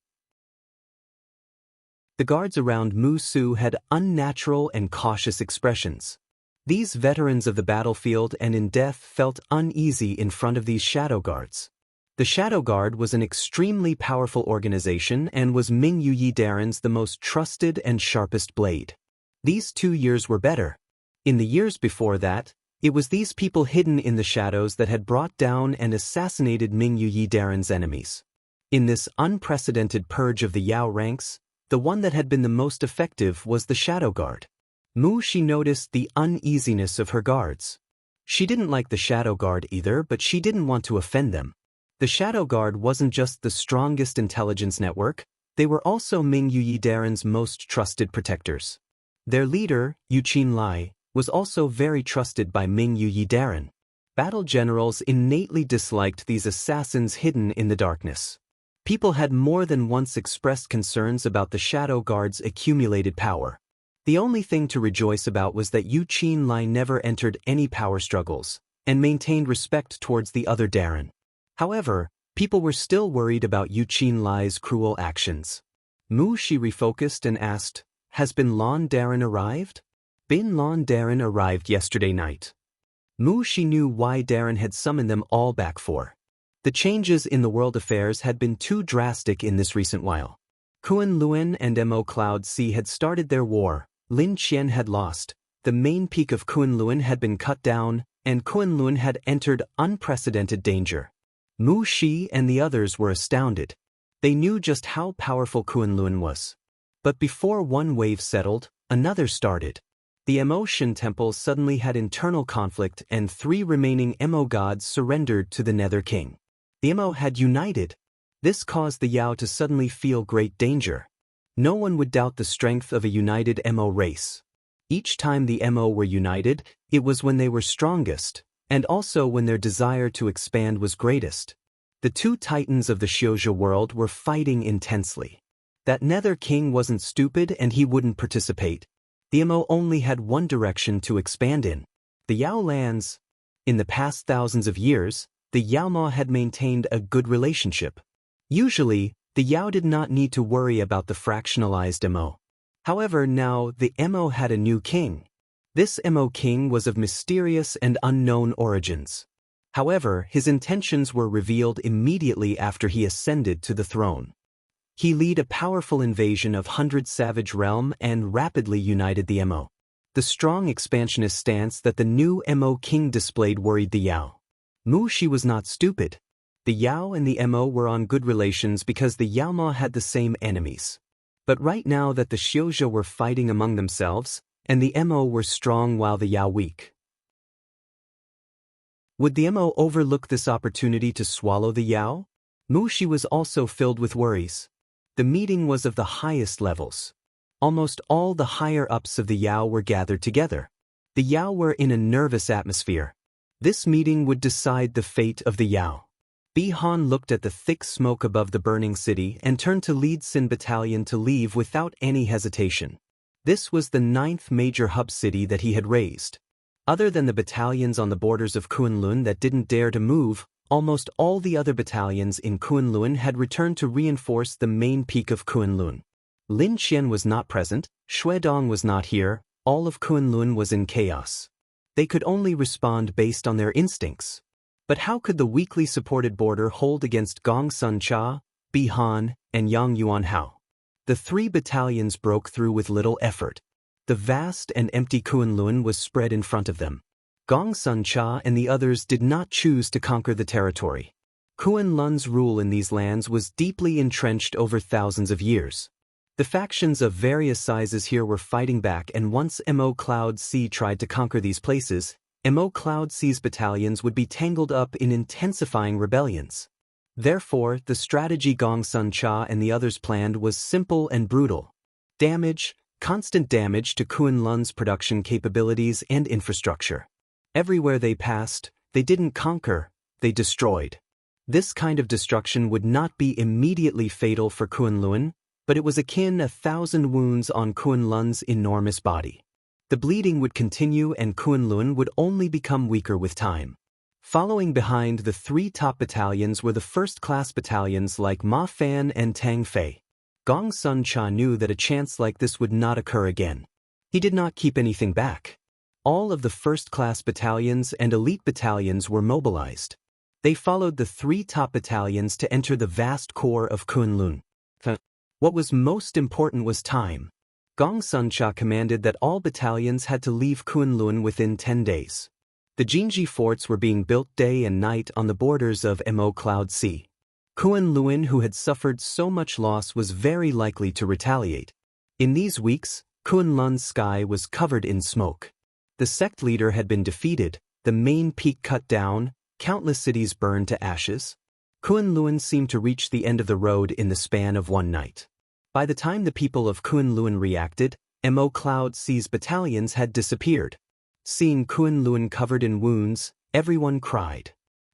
The guards around Mu Su had unnatural and cautious expressions. These veterans of the battlefield and in death felt uneasy in front of these shadow guards. The Shadow Guard was an extremely powerful organization and was Ming Yuyi Daren's the most trusted and sharpest blade. These 2 years were better. In the years before that, it was these people hidden in the shadows that had brought down and assassinated Ming Yuyi Daren's enemies. In this unprecedented purge of the Yao ranks, the one that had been the most effective was the Shadow Guard. Mu Shi noticed the uneasiness of her guards. She didn't like the Shadow Guard either, but she didn't want to offend them. The Shadow Guard wasn't just the strongest intelligence network, they were also Ming Yuyi Daren's most trusted protectors. Their leader, Yuqin Lai, was also very trusted by Ming Yuyi Daren. Battle generals innately disliked these assassins hidden in the darkness. People had more than once expressed concerns about the Shadow Guard's accumulated power. The only thing to rejoice about was that Yuqin Lai never entered any power struggles, and maintained respect towards the other Daren. However, people were still worried about Yuqin Lai's cruel actions. Mu Shi refocused and asked, Has Bin Lan Daren arrived? Bin Lan Daren arrived yesterday night. Mu Shi knew why Daren had summoned them all back for. The changes in the world affairs had been too drastic in this recent while. Kuan Luen and Mo Cloud Sea had started their war, Lin Qian had lost, the main peak of Kuan Luen had been cut down, and Kuan Luen had entered unprecedented danger. Mu Shi and the others were astounded. They knew just how powerful Kuan Luen was. But before one wave settled, another started. The Mo Shin temple suddenly had internal conflict and 3 remaining Mo gods surrendered to the Nether King. The Mo had united. This caused the Yao to suddenly feel great danger. No one would doubt the strength of a united Mo race. Each time the Mo were united, it was when they were strongest, and also when their desire to expand was greatest. The 2 titans of the Xiuzhou world were fighting intensely. That Nether King wasn't stupid and he wouldn't participate. The Mo only had one direction to expand in. The Yao lands. In the past thousands of years, the Yaoma had maintained a good relationship. Usually, the Yao did not need to worry about the fractionalized Mo. However, now the Mo had a new king. This Mo king was of mysterious and unknown origins. However, his intentions were revealed immediately after he ascended to the throne. He led a powerful invasion of 100 Savage Realm and rapidly united the Mo. The strong expansionist stance that the new Mo king displayed worried the Yao. Mu Shi was not stupid. The Yao and the Mo were on good relations because the Yaoma had the same enemies. But right now that the Xiuzhou were fighting among themselves, and the Mo were strong while the Yao weak. Would the Mo overlook this opportunity to swallow the Yao? Mu Shi was also filled with worries. The meeting was of the highest levels. Almost all the higher-ups of the Yao were gathered together. The Yao were in a nervous atmosphere. This meeting would decide the fate of the Yao. Bi Han looked at the thick smoke above the burning city and turned to lead Xin Battalion to leave without any hesitation. This was the 9th major hub city that he had raised. Other than the battalions on the borders of Kunlun that didn't dare to move, almost all the other battalions in Kunlun had returned to reinforce the main peak of Kunlun. Lin Qian was not present, Xuedong was not here, all of Kunlun was in chaos. They could only respond based on their instincts. But how could the weakly supported border hold against Gong Sun Cha, Bi Han, and Yang Yuan Hao? The 3 battalions broke through with little effort. The vast and empty Kunlun was spread in front of them. Gong Sun Cha and the others did not choose to conquer the territory. Kunlun's rule in these lands was deeply entrenched over thousands of years. The factions of various sizes here were fighting back, and once Mo Cloud Sea tried to conquer these places, Mo Cloud Sea's battalions would be tangled up in intensifying rebellions. Therefore, the strategy Gong Sun Cha and the others planned was simple and brutal. Damage, constant damage to Kunlun's production capabilities and infrastructure. Everywhere they passed, they didn't conquer, they destroyed. This kind of destruction would not be immediately fatal for Kunlun, but it was akin 1,000 wounds on Kunlun's enormous body. The bleeding would continue and Kunlun would only become weaker with time. Following behind the 3 top battalions were the first-class battalions like Ma Fan and Tang Fei. Gong Sun Cha knew that a chance like this would not occur again. He did not keep anything back. All of the first-class battalions and elite battalions were mobilized. They followed the 3 top battalions to enter the vast core of Kunlun. What was most important was time. Gong Sun Cha commanded that all battalions had to leave Kunlun within 10 days. The Jinji forts were being built day and night on the borders of Mo Cloud Sea. Kunlun, who had suffered so much loss, was very likely to retaliate. In these weeks, Kunlun's sky was covered in smoke. The sect leader had been defeated, the main peak cut down, countless cities burned to ashes. Kunlun seemed to reach the end of the road in the span of one night. By the time the people of Kunlun reacted, Mo Cloud Sea's battalions had disappeared. Seeing Kunlun covered in wounds, everyone cried.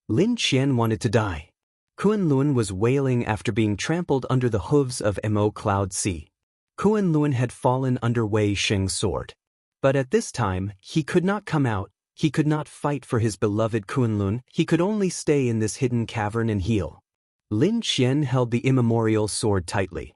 Lin Qian wanted to die. Kunlun was wailing after being trampled under the hooves of Mo Cloud Sea. Kunlun had fallen under Wei Sheng's sword. But at this time, he could not come out, he could not fight for his beloved Kunlun, he could only stay in this hidden cavern and heal. Lin Qian held the immemorial sword tightly.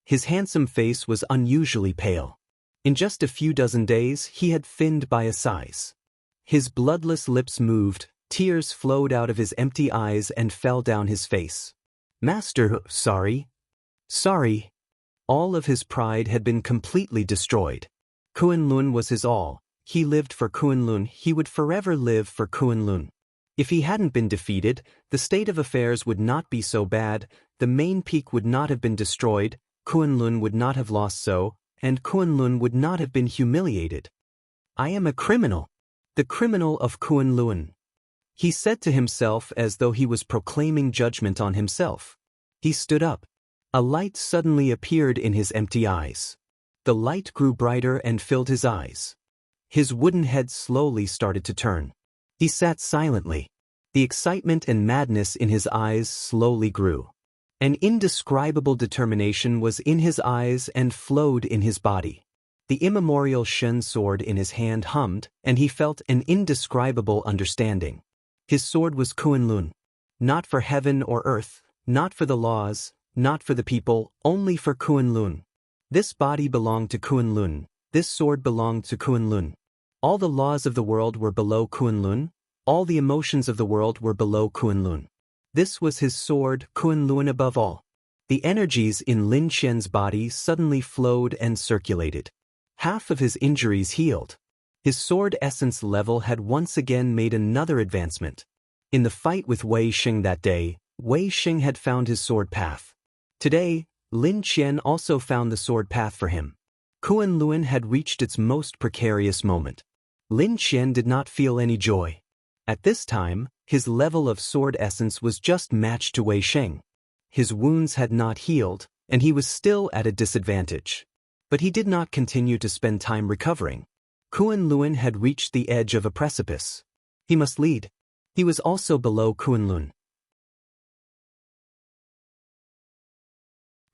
His handsome face was unusually pale. In just a few dozen days, he had thinned by a size. His bloodless lips moved, tears flowed out of his empty eyes and fell down his face. Master, sorry. Sorry. All of his pride had been completely destroyed. Kunlun was his all. He lived for Kunlun, he would forever live for Kunlun. If he hadn't been defeated, the state of affairs would not be so bad, the main peak would not have been destroyed, Kunlun would not have lost so and Kunlun would not have been humiliated. "I am a criminal. The criminal of Kunlun," he said to himself as though he was proclaiming judgment on himself. He stood up. A light suddenly appeared in his empty eyes. The light grew brighter and filled his eyes. His wooden head slowly started to turn. He sat silently. The excitement and madness in his eyes slowly grew. An indescribable determination was in his eyes and flowed in his body. The immemorial Shen sword in his hand hummed, and he felt an indescribable understanding. His sword was Kunlun. Not for heaven or earth, not for the laws, not for the people, only for Kunlun. This body belonged to Kunlun. This sword belonged to Kunlun. All the laws of the world were below Kunlun. All the emotions of the world were below Kunlun. This was his sword, Kunlun above all. The energies in Lin Qian's body suddenly flowed and circulated. Half of his injuries healed. His sword essence level had once again made another advancement. In the fight with Wei Xing that day, Wei Xing had found his sword path. Today, Lin Qian also found the sword path for him. Kunlun had reached its most precarious moment. Lin Qian did not feel any joy. At this time, his level of sword essence was just matched to Wei Xing. His wounds had not healed, and he was still at a disadvantage. But he did not continue to spend time recovering. Kunlun had reached the edge of a precipice. He must lead. He was also below Kunlun.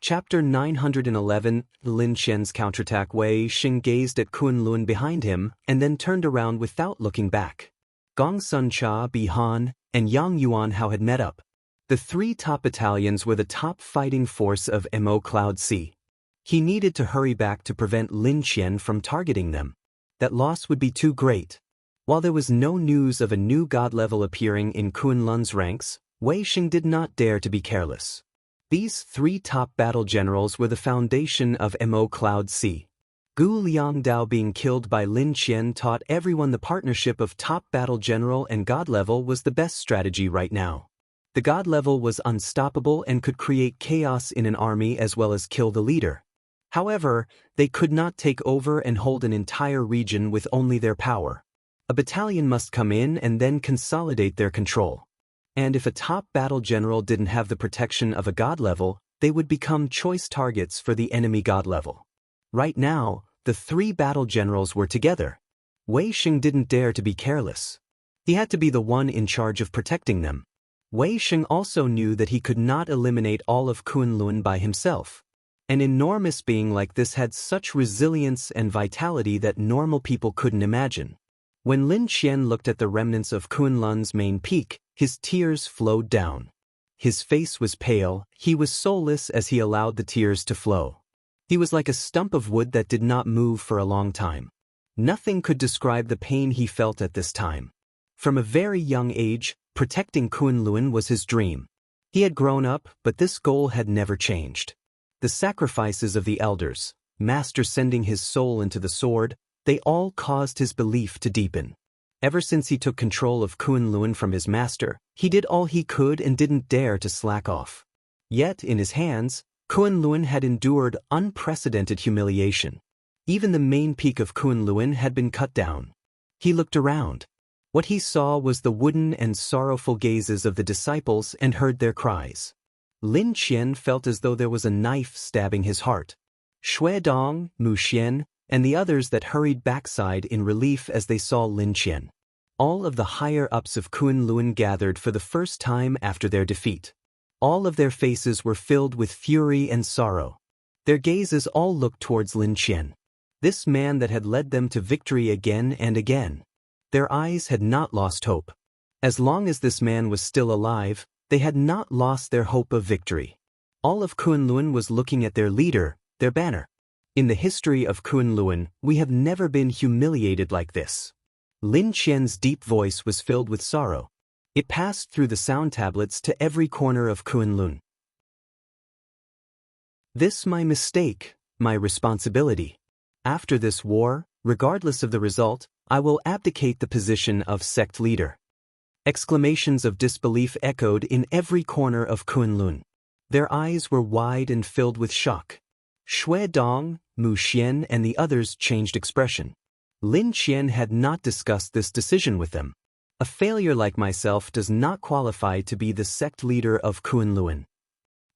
Chapter 911, Lin Qian's counterattack. Wei Xing gazed at Kunlun behind him and then turned around without looking back. Gong Sun Cha, Bi Han, and Yang Yuan Hao had met up. The three top battalions were the top fighting force of Mo Cloud Sea. He needed to hurry back to prevent Lin Qian from targeting them. That loss would be too great. While there was no news of a new god level appearing in Kunlun's ranks, Wei Xing did not dare to be careless. These three top battle generals were the foundation of Mo Cloud Sea. Gu Liangdao being killed by Lin Qian taught everyone the partnership of top battle general and god level was the best strategy right now. The god level was unstoppable and could create chaos in an army as well as kill the leader. However, they could not take over and hold an entire region with only their power. A battalion must come in and then consolidate their control. And if a top battle general didn't have the protection of a god level, they would become choice targets for the enemy god level. Right now, the three battle generals were together. Wei Xing didn't dare to be careless. He had to be the one in charge of protecting them. Wei Xing also knew that he could not eliminate all of Kunlun by himself. An enormous being like this had such resilience and vitality that normal people couldn't imagine. When Lin Qian looked at the remnants of Kunlun's main peak, his tears flowed down. His face was pale, he was soulless as he allowed the tears to flow. He was like a stump of wood that did not move for a long time. Nothing could describe the pain he felt at this time. From a very young age, protecting Kunlun was his dream. He had grown up, but this goal had never changed. The sacrifices of the elders, Master sending his soul into the sword, they all caused his belief to deepen. Ever since he took control of Kunlun from his master, he did all he could and didn't dare to slack off. Yet, in his hands, Kunlun had endured unprecedented humiliation. Even the main peak of Kunlun had been cut down. He looked around. What he saw was the wooden and sorrowful gazes of the disciples and heard their cries. Lin Qian felt as though there was a knife stabbing his heart. Shui Dong, Mu Xian, and the others that hurried backside in relief as they saw Lin Qian. All of the higher-ups of Kunlun gathered for the first time after their defeat. All of their faces were filled with fury and sorrow. Their gazes all looked towards Lin Qian, this man that had led them to victory again and again. Their eyes had not lost hope. As long as this man was still alive, they had not lost their hope of victory. All of Kunlun was looking at their leader, their banner. In the history of Kunlun, we have never been humiliated like this. Lin Qian's deep voice was filled with sorrow. It passed through the sound tablets to every corner of Kunlun. This my mistake, my responsibility. After this war, regardless of the result, I will abdicate the position of sect leader. Exclamations of disbelief echoed in every corner of Kunlun. Their eyes were wide and filled with shock. Shui Dong, Mu Xian and the others changed expression. Lin Qian had not discussed this decision with them. A failure like myself does not qualify to be the sect leader of Kunlun.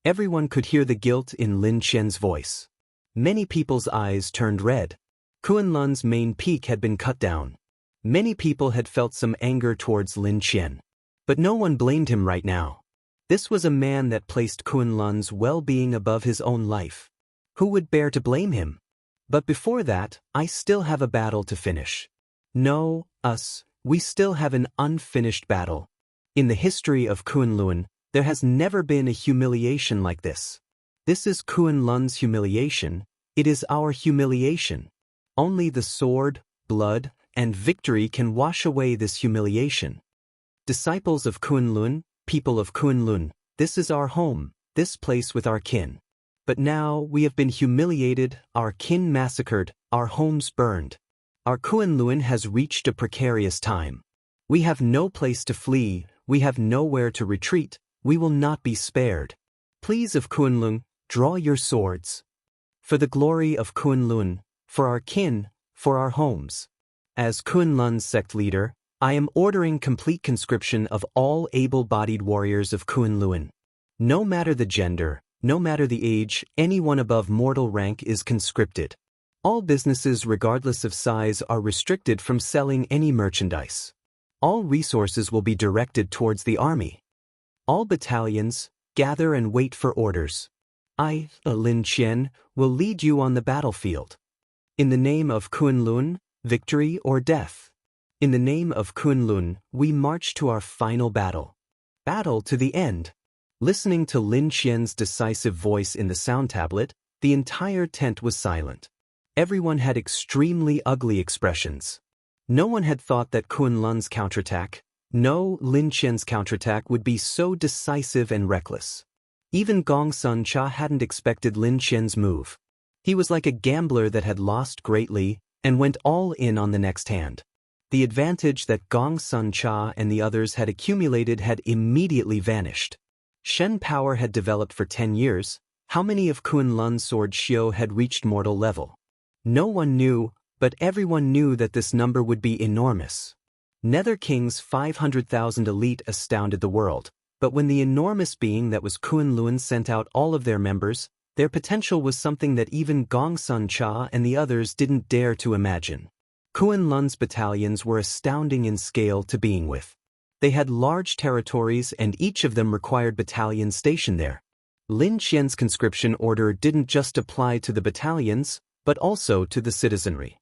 Everyone could hear the guilt in Lin Qian's voice. Many people's eyes turned red. Kunlun's main peak had been cut down. Many people had felt some anger towards Lin Qian. But no one blamed him right now. This was a man that placed Kunlun's well-being above his own life. Who would bear to blame him? But before that, I still have a battle to finish. No, we still have an unfinished battle. In the history of Kunlun, there has never been a humiliation like this. This is Kunlun's humiliation. It is our humiliation. Only the sword, blood, and victory can wash away this humiliation. Disciples of Kunlun, people of Kunlun, this is our home, this place with our kin. But now we have been humiliated, our kin massacred, our homes burned. Our Kunlun has reached a precarious time. We have no place to flee, we have nowhere to retreat, we will not be spared. Please of Kunlun, draw your swords. For the glory of Kunlun, for our kin, for our homes. As Kunlun's sect leader, I am ordering complete conscription of all able-bodied warriors of Kunlun. No matter the gender, no matter the age, anyone above mortal rank is conscripted. All businesses regardless of size are restricted from selling any merchandise. All resources will be directed towards the army. All battalions, gather and wait for orders. I, Lin Qian, will lead you on the battlefield. In the name of Kunlun, victory or death. In the name of Kunlun, we march to our final battle. Battle to the end. Listening to Lin Qian's decisive voice in the sound tablet, the entire tent was silent. Everyone had extremely ugly expressions. No one had thought that Kunlun's counterattack, no, Lin Qian's counterattack would be so decisive and reckless. Even Gong Sun Cha hadn't expected Lin Qian's move. He was like a gambler that had lost greatly and went all in on the next hand. The advantage that Gong Sun Cha and the others had accumulated had immediately vanished. Shen power had developed for 10 years. How many of Kunlun's sword Xiu had reached mortal level? No one knew, but everyone knew that this number would be enormous. Nether King's 500,000 elite astounded the world, but when the enormous being that was Kunlun sent out all of their members, their potential was something that even Gong Sun Cha and the others didn't dare to imagine. Kunlun's battalions were astounding in scale to being with. They had large territories and each of them required battalions stationed there. Lin Qian's conscription order didn't just apply to the battalions, but also to the citizenry.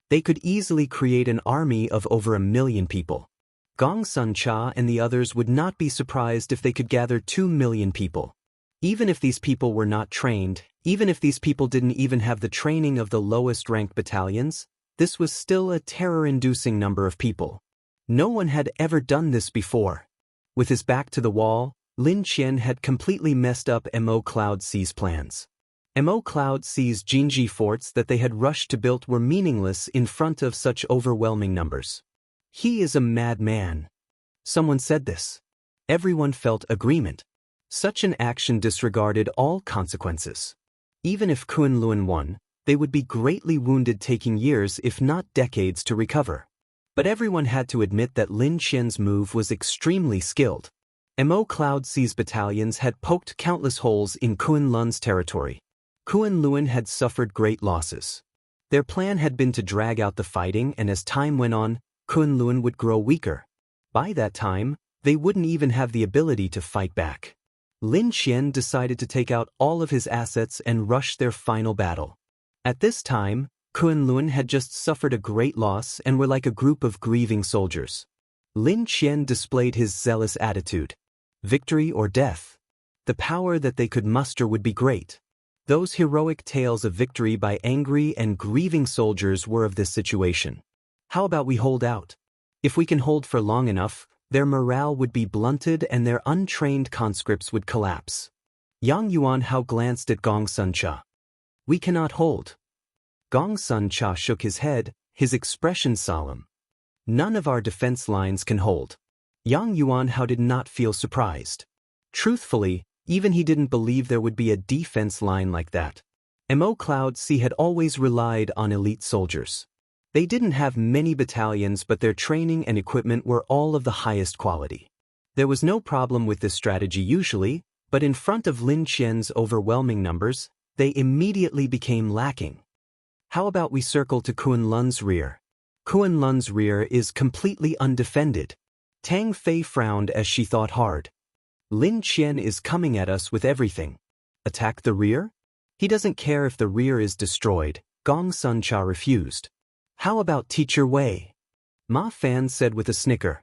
They could easily create an army of over 1 million people. Gong Sun Cha and the others would not be surprised if they could gather 2 million people. Even if these people were not trained, even if these people didn't even have the training of the lowest-ranked battalions, this was still a terror-inducing number of people. No one had ever done this before. With his back to the wall, Lin Qian had completely messed up Mo Cloud C's plans. Mo Cloud C's Jinji forts that they had rushed to build were meaningless in front of such overwhelming numbers. He is a madman. Someone said this. Everyone felt agreement. Such an action disregarded all consequences. Even if Kunlun won, they would be greatly wounded, taking years if not decades to recover. But everyone had to admit that Lin Qian's move was extremely skilled. Mo Cloud C's battalions had poked countless holes in Kunlun's territory. Kunlun had suffered great losses. Their plan had been to drag out the fighting, and as time went on, Kunlun would grow weaker. By that time, they wouldn't even have the ability to fight back. Lin Qian decided to take out all of his assets and rush their final battle. At this time, Kunlun had just suffered a great loss and were like a group of grieving soldiers. Lin Qian displayed his zealous attitude. Victory or death. The power that they could muster would be great. Those heroic tales of victory by angry and grieving soldiers were of this situation. How about we hold out? If we can hold for long enough, their morale would be blunted and their untrained conscripts would collapse. Yang Yuanhao glanced at Gong Sun Cha. We cannot hold. Gong Sun Cha shook his head, his expression solemn. None of our defense lines can hold. Yang Yuanhao did not feel surprised. Truthfully, Even he didn't believe there would be a defense line like that. Mo Cloud C had always relied on elite soldiers. They didn't have many battalions, but their training and equipment were all of the highest quality. There was no problem with this strategy usually, but in front of Lin Qian's overwhelming numbers, they immediately became lacking. How about we circle to Kunlun's rear? Kunlun's rear is completely undefended. Tang Fei frowned as she thought hard. Lin Qian is coming at us with everything. Attack the rear? He doesn't care if the rear is destroyed, Gong Suncha refused. How about Teacher Wei? Ma Fan said with a snicker.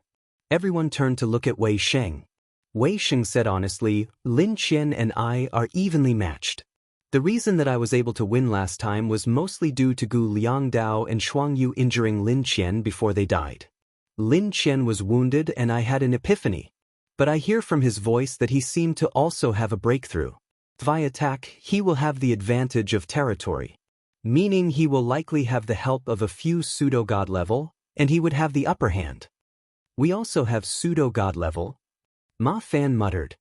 Everyone turned to look at Wei Sheng. Wei Sheng said honestly, Lin Qian and I are evenly matched. The reason that I was able to win last time was mostly due to Gu Liangdao and Shuang Yu injuring Lin Qian before they died. Lin Qian was wounded and I had an epiphany. But I hear from his voice that he seemed to also have a breakthrough. If I attack, he will have the advantage of territory. Meaning he will likely have the help of a few pseudo-god level, and he would have the upper hand. We also have pseudo-god level. Ma Fan muttered.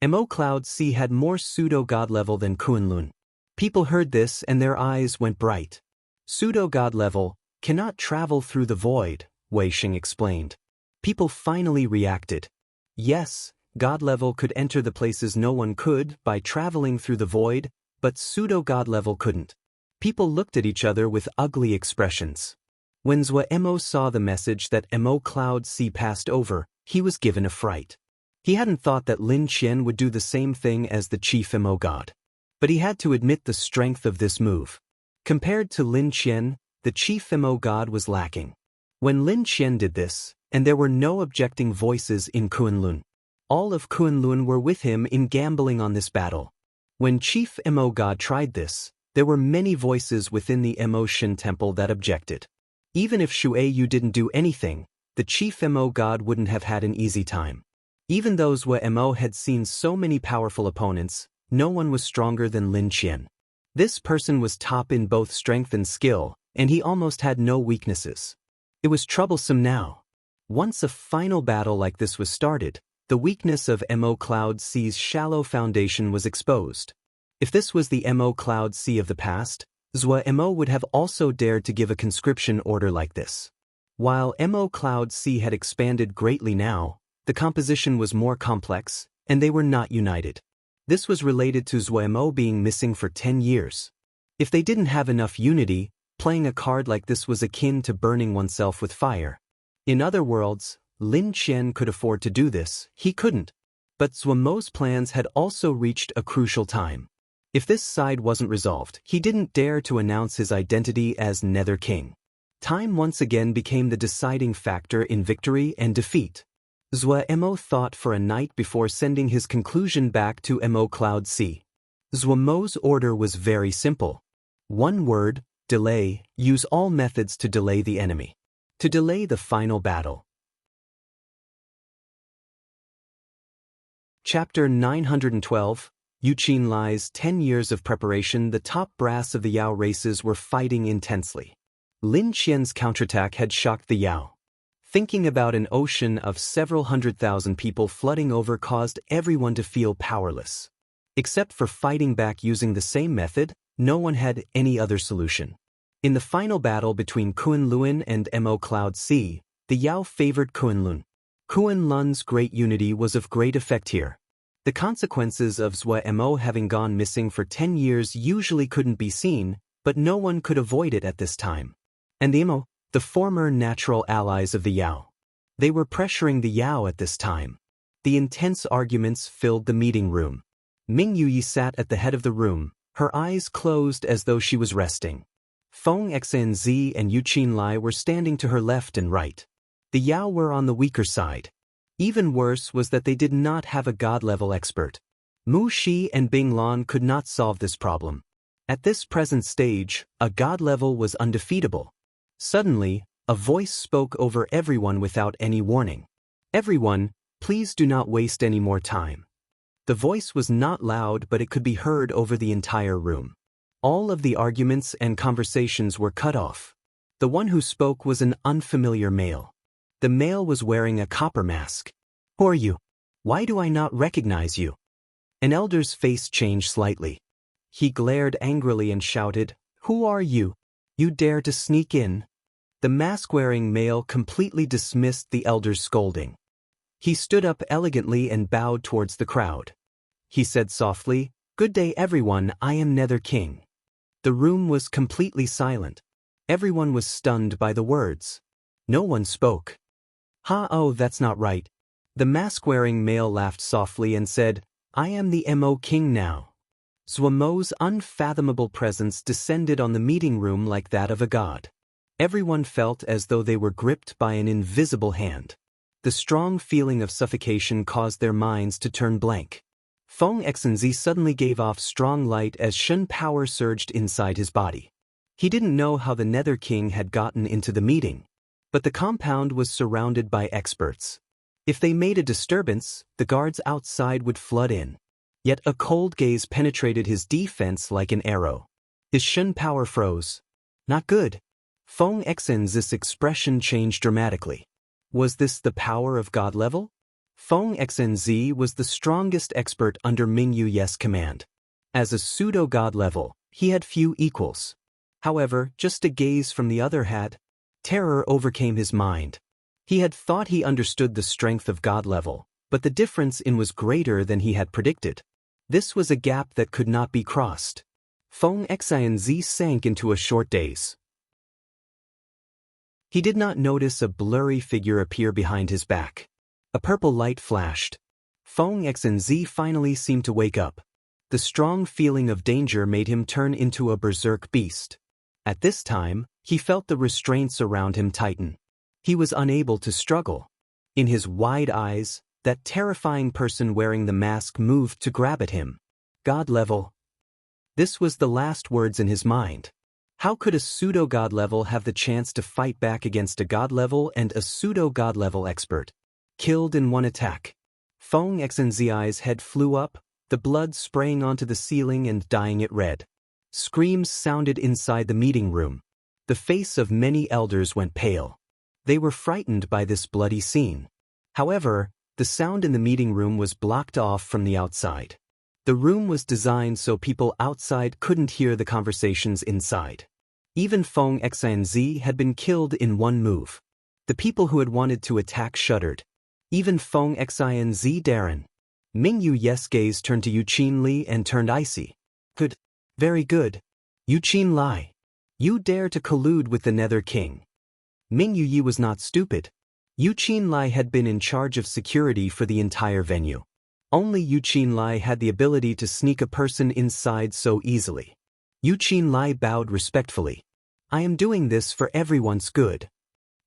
Mo Cloud C had more pseudo-god level than Kunlun. People heard this and their eyes went bright. Pseudo-god level cannot travel through the void, Wei Sheng explained. People finally reacted. Yes, god level could enter the places no one could by traveling through the void, but pseudo-god level couldn't. People looked at each other with ugly expressions. When Mo saw the message that Mo Cloud C passed over, he was given a fright. He hadn't thought that Lin Qian would do the same thing as the chief Mo god. But he had to admit the strength of this move. Compared to Lin Qian, the chief Mo god was lacking. When Lin Qian did this, and there were no objecting voices in Kunlun. All of Kunlun were with him in gambling on this battle. When Chief Mo God tried this, there were many voices within the Mo Shin Temple that objected. Even if Shui Yu didn't do anything, the Chief Mo God wouldn't have had an easy time. Even though Zhou Mo had seen so many powerful opponents, no one was stronger than Lin Qian. This person was top in both strength and skill, and he almost had no weaknesses. It was troublesome now. Once a final battle like this was started, the weakness of Mo Cloud C's shallow foundation was exposed. If this was the Mo Cloud C of the past, Zhou Mo would have also dared to give a conscription order like this. While Mo Cloud C had expanded greatly now, the composition was more complex, and they were not united. This was related to Zhou Mo being missing for 10 years. If they didn't have enough unity, playing a card like this was akin to burning oneself with fire. In other words, Lin Qian could afford to do this, he couldn't. But Zhou Mo's plans had also reached a crucial time. If this side wasn't resolved, he didn't dare to announce his identity as Nether King. Time once again became the deciding factor in victory and defeat. Zhou Mo thought for a night before sending his conclusion back to Mo Cloud C. Zhou Mo's order was very simple. One word, delay, use all methods to delay the enemy. To delay the final battle. Chapter 912, Yuqin Li's 10 years of preparation. The top brass of the Yao races were fighting intensely. Lin Qian's counterattack had shocked the Yao. Thinking about an ocean of several 100,000 people flooding over caused everyone to feel powerless. Except for fighting back using the same method, no one had any other solution. In the final battle between Kunlun and Mo Cloud C, the Yao favored Kunlun. Kunlun's great unity was of great effect here. The consequences of Zhou Mo having gone missing for 10 years usually couldn't be seen, but no one could avoid it at this time. And the Mo, the former natural allies of the Yao. They were pressuring the Yao at this time. The intense arguments filled the meeting room. Ming Yuyi sat at the head of the room, her eyes closed as though she was resting. Feng Xnz and Yuqin Li were standing to her left and right. The Yao were on the weaker side. Even worse was that they did not have a god-level expert. Mu Shi and Bing Lan could not solve this problem. At this present stage, a god level was undefeatable. Suddenly, a voice spoke over everyone without any warning. Everyone, please do not waste any more time. The voice was not loud, but it could be heard over the entire room. All of the arguments and conversations were cut off. The one who spoke was an unfamiliar male. The male was wearing a copper mask. Who are you? Why do I not recognize you? An elder's face changed slightly. He glared angrily and shouted, Who are you? You dare to sneak in? The mask-wearing male completely dismissed the elder's scolding. He stood up elegantly and bowed towards the crowd. He said softly, Good day everyone, I am Nether King. The room was completely silent. Everyone was stunned by the words. No one spoke. Oh, that's not right. The mask-wearing male laughed softly and said, I am the Mo King now. Zwamo's unfathomable presence descended on the meeting room like that of a god. Everyone felt as though they were gripped by an invisible hand. The strong feeling of suffocation caused their minds to turn blank. Feng Exenzi suddenly gave off strong light as Shen power surged inside his body. He didn't know how the Nether King had gotten into the meeting, but the compound was surrounded by experts. If they made a disturbance, the guards outside would flood in. Yet a cold gaze penetrated his defense like an arrow. His Shen power froze. Not good. Feng Exenzi's expression changed dramatically. Was this the power of god level? Feng Exenzi was the strongest expert under Ming Yu's command. As a pseudo-god level, he had few equals. However, just a gaze from the other had. Terror overcame his mind. He had thought he understood the strength of god level, but the difference in was greater than he had predicted. This was a gap that could not be crossed. Feng Exenzi sank into a short daze. He did not notice a blurry figure appear behind his back. A purple light flashed. Feng Exenzi finally seemed to wake up. The strong feeling of danger made him turn into a berserk beast. At this time, he felt the restraints around him tighten. He was unable to struggle. In his wide eyes, that terrifying person wearing the mask moved to grab at him. God level. This was the last words in his mind. How could a pseudo-god level have the chance to fight back against a god level and a pseudo-god level expert? Killed in one attack. Feng Exenzi's head flew up, the blood spraying onto the ceiling and dyeing it red. Screams sounded inside the meeting room. The face of many elders went pale. They were frightened by this bloody scene. However, the sound in the meeting room was blocked off from the outside. The room was designed so people outside couldn't hear the conversations inside. Even Feng Exenzi had been killed in one move. The people who had wanted to attack shuddered. Even Feng Exenzi Darren. Ming Yu's gaze turned to Yuqin Li and turned icy. Good. Very good. Yuqin Li. You dare to collude with the Nether King. Ming Yu was not stupid. Yuqin Li had been in charge of security for the entire venue. Only Yuqin Li had the ability to sneak a person inside so easily. Yuqin Li bowed respectfully. I am doing this for everyone's good.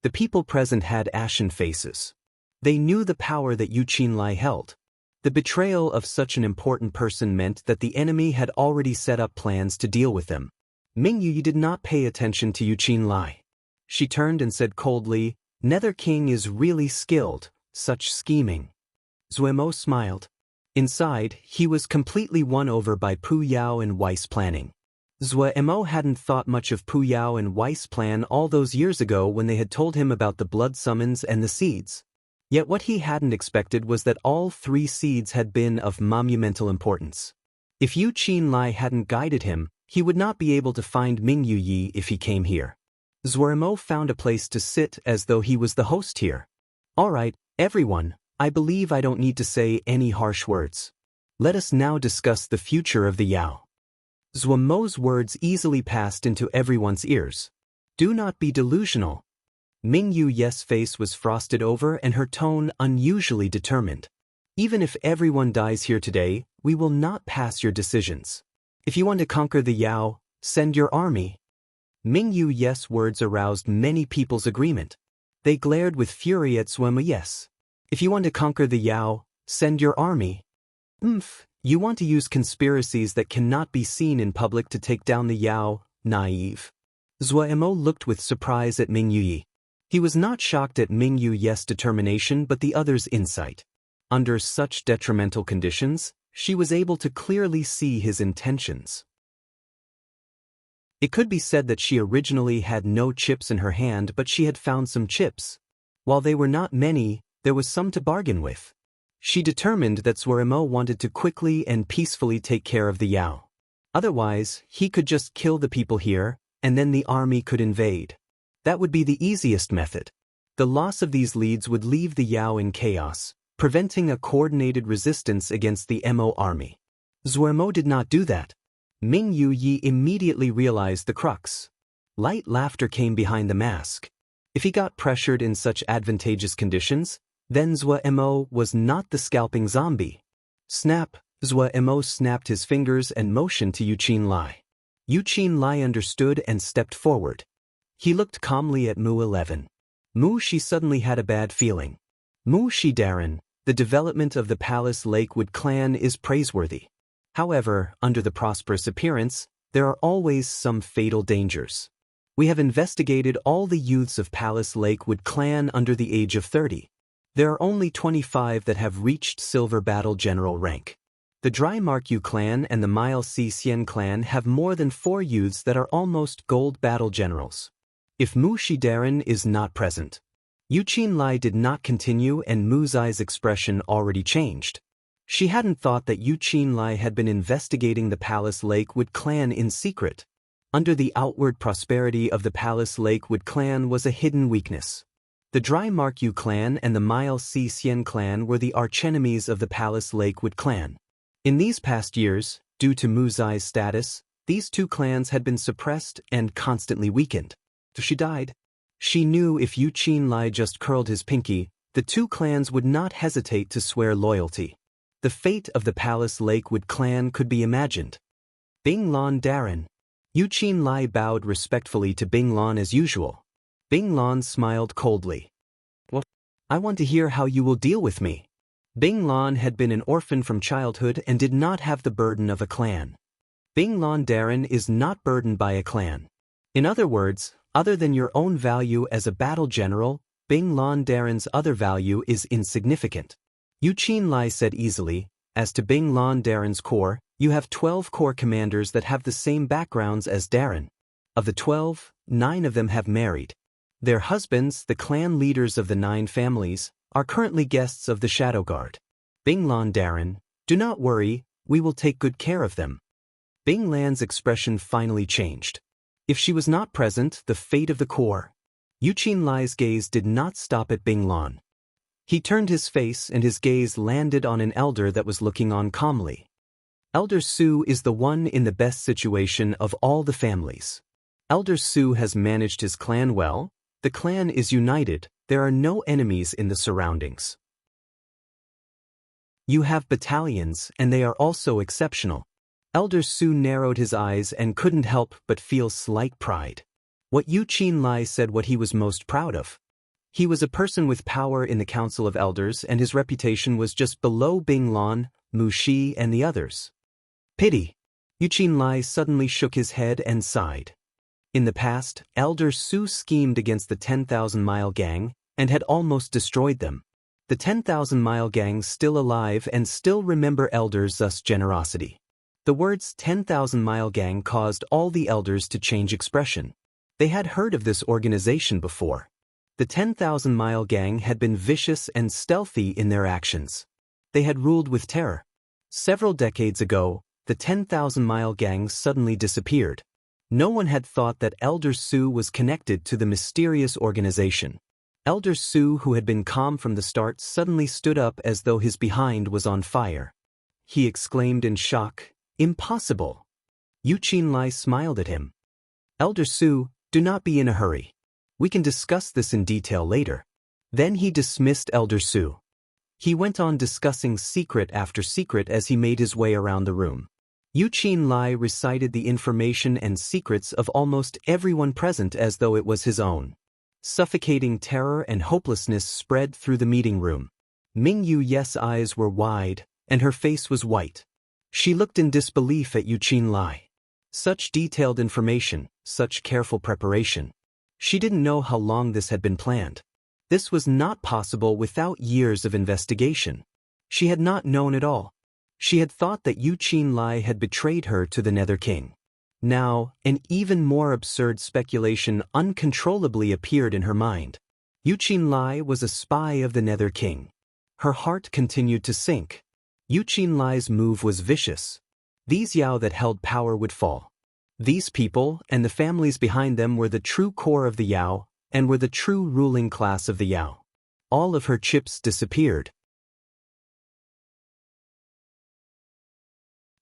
The people present had ashen faces. They knew the power that Yuqin Li held. The betrayal of such an important person meant that the enemy had already set up plans to deal with them. Ming Yu did not pay attention to Yuqin Li. She turned and said coldly, Nether King is really skilled, such scheming. Zuemo smiled. Inside, he was completely won over by Pu Yao and Weiss planning. Zuemo hadn't thought much of Pu Yao and Weiss' plan all those years ago when they had told him about the blood summons and the seeds. Yet what he hadn't expected was that all 3 seeds had been of monumental importance. If Yuqin Li hadn't guided him, he would not be able to find Ming Yu if he came here. Zuemo found a place to sit as though he was the host here. All right, everyone, I believe I don't need to say any harsh words. Let us now discuss the future of the Yao. Zuemo's words easily passed into everyone's ears. Do not be delusional. Ming Yu's face was frosted over and her tone unusually determined. Even if everyone dies here today, we will not pass your decisions. If you want to conquer the Yao, send your army. Ming Yu's words aroused many people's agreement. They glared with fury at Zuemo. Yes. If you want to conquer the Yao, send your army. You want to use conspiracies that cannot be seen in public to take down the Yao, naive. Zuemo looked with surprise at Ming Yu. He was not shocked at Ming Yu's determination but the other's insight. Under such detrimental conditions, she was able to clearly see his intentions. It could be said that she originally had no chips in her hand, but she had found some chips. While they were not many, there was some to bargain with. She determined that Zhuoremo wanted to quickly and peacefully take care of the Yao. Otherwise, he could just kill the people here, and then the army could invade. That would be the easiest method. The loss of these leads would leave the Yao in chaos, preventing a coordinated resistance against the Mo army. Zhuoremo did not do that. Ming Yuyi immediately realized the crux. Light laughter came behind the mask. If he got pressured in such advantageous conditions, then Zhuoremo was not the scalping zombie. Snap! Zhuoremo snapped his fingers and motioned to Yu Qinlai. Yu Qinlai understood and stepped forward. He looked calmly at Mu 11. Mu Shi suddenly had a bad feeling. Mu Shi Darren, the development of the Palace Lakewood clan is praiseworthy. However, under the prosperous appearance, there are always some fatal dangers. We have investigated all the youths of Palace Lakewood clan under the age of 30. There are only 25 that have reached Silver Battle General rank. The Dry Mark Yu clan and the Mile Si Xian clan have more than 4 youths that are almost Gold Battle Generals. If Mu Shidaran is not present. Yu Qinlai did not continue and Mu Zai's expression already changed. She hadn't thought that Yu Qinlai had been investigating the Palace Lakewood clan in secret. Under the outward prosperity of the Palace Lakewood clan was a hidden weakness. The Dry Mark Yu clan and the Mile Si Xian clan were the archenemies of the Palace Lakewood clan. In these past years, due to Mu Zai's status, these two clans had been suppressed and constantly weakened. So she died. She knew if Yu Qinlai just curled his pinky, the two clans would not hesitate to swear loyalty. The fate of the Palace Lakewood clan could be imagined. Bing Lan Darren. Yu Qinlai bowed respectfully to Bing Lan as usual. Bing Lan smiled coldly. What? I want to hear how you will deal with me. Bing Lan had been an orphan from childhood and did not have the burden of a clan. Bing Lan Darren is not burdened by a clan. In other words, other than your own value as a battle general, Bing Lan Darren's other value is insignificant. Yu Qinlai said easily, as to Bing Lan Darren's corps, you have 12 corps commanders that have the same backgrounds as Darren. Of the 12, 9 of them have married. Their husbands, the clan leaders of the 9 families, are currently guests of the Shadow Guard. Bing Lan Darren, do not worry, we will take good care of them. Bing Lan's expression finally changed. If she was not present, the fate of the corps. Yu Qinlai's gaze did not stop at Bing Lan. He turned his face and his gaze landed on an elder that was looking on calmly. Elder Su is the one in the best situation of all the families. Elder Su has managed his clan well, the clan is united, there are no enemies in the surroundings. You have battalions and they are also exceptional. Elder Su narrowed his eyes and couldn't help but feel slight pride. What Yu Qinlai said what he was most proud of. He was a person with power in the Council of Elders and his reputation was just below Bing Lan, Mu Shi and the others. Pity. Yu Qinlai suddenly shook his head and sighed. In the past, Elder Su schemed against the 10,000-mile gang and had almost destroyed them. The 10,000-mile gang still alive and still remember Elder Zu's generosity. The words 10,000-mile gang caused all the elders to change expression. They had heard of this organization before. The 10,000-mile gang had been vicious and stealthy in their actions. They had ruled with terror. Several decades ago, the 10,000-mile gang suddenly disappeared. No one had thought that Elder Su was connected to the mysterious organization. Elder Su, who had been calm from the start, suddenly stood up as though his behind was on fire. He exclaimed in shock, "Impossible!" Yu Qinlai smiled at him. Elder Su, do not be in a hurry. We can discuss this in detail later. Then he dismissed Elder Su. He went on discussing secret after secret as he made his way around the room. Yu Qinlai recited the information and secrets of almost everyone present as though it was his own. Suffocating terror and hopelessness spread through the meeting room. Ming Yu's eyes were wide, and her face was white. She looked in disbelief at Yu Qinlai. Such detailed information, such careful preparation. She didn't know how long this had been planned. This was not possible without years of investigation. She had not known at all. She had thought that Yu Qinlai had betrayed her to the Nether King. Now, an even more absurd speculation uncontrollably appeared in her mind. Yu Qinlai was a spy of the Nether King. Her heart continued to sink. Yu Qinlai's move was vicious. These Yao that held power would fall. These people and the families behind them were the true core of the Yao and were the true ruling class of the Yao. All of her chips disappeared.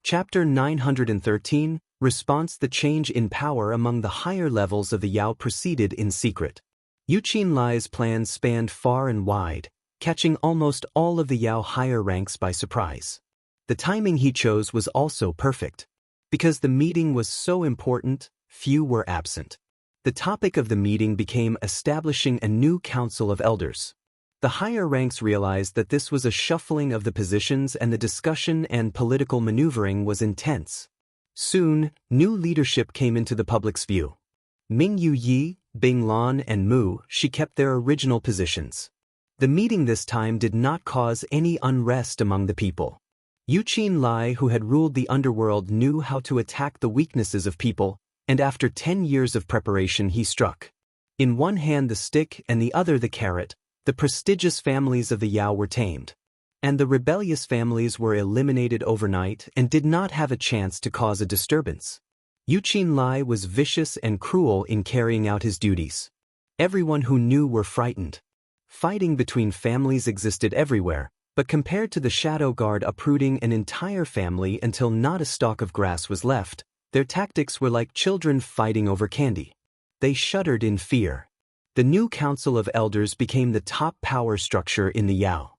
Chapter 913, Response. The change in power among the higher levels of the Yao proceeded in secret. Yu Qinlai's plans spanned far and wide, catching almost all of the Yao higher ranks by surprise. The timing he chose was also perfect. Because the meeting was so important, few were absent. The topic of the meeting became establishing a new council of elders. The higher ranks realized that this was a shuffling of the positions and the discussion and political maneuvering was intense. Soon, new leadership came into the public's view. Ming Yuyi, Bing Lan and Mu Shi kept their original positions. The meeting this time did not cause any unrest among the people. Yu Qinlai, who had ruled the underworld, knew how to attack the weaknesses of people, and after 10 years of preparation he struck. In one hand the stick and the other the carrot, the prestigious families of the Yao were tamed. And the rebellious families were eliminated overnight and did not have a chance to cause a disturbance. Yu Qinlai was vicious and cruel in carrying out his duties. Everyone who knew were frightened. Fighting between families existed everywhere, but compared to the shadow guard uprooting an entire family until not a stalk of grass was left, their tactics were like children fighting over candy. They shuddered in fear. The new council of elders became the top power structure in the Yao.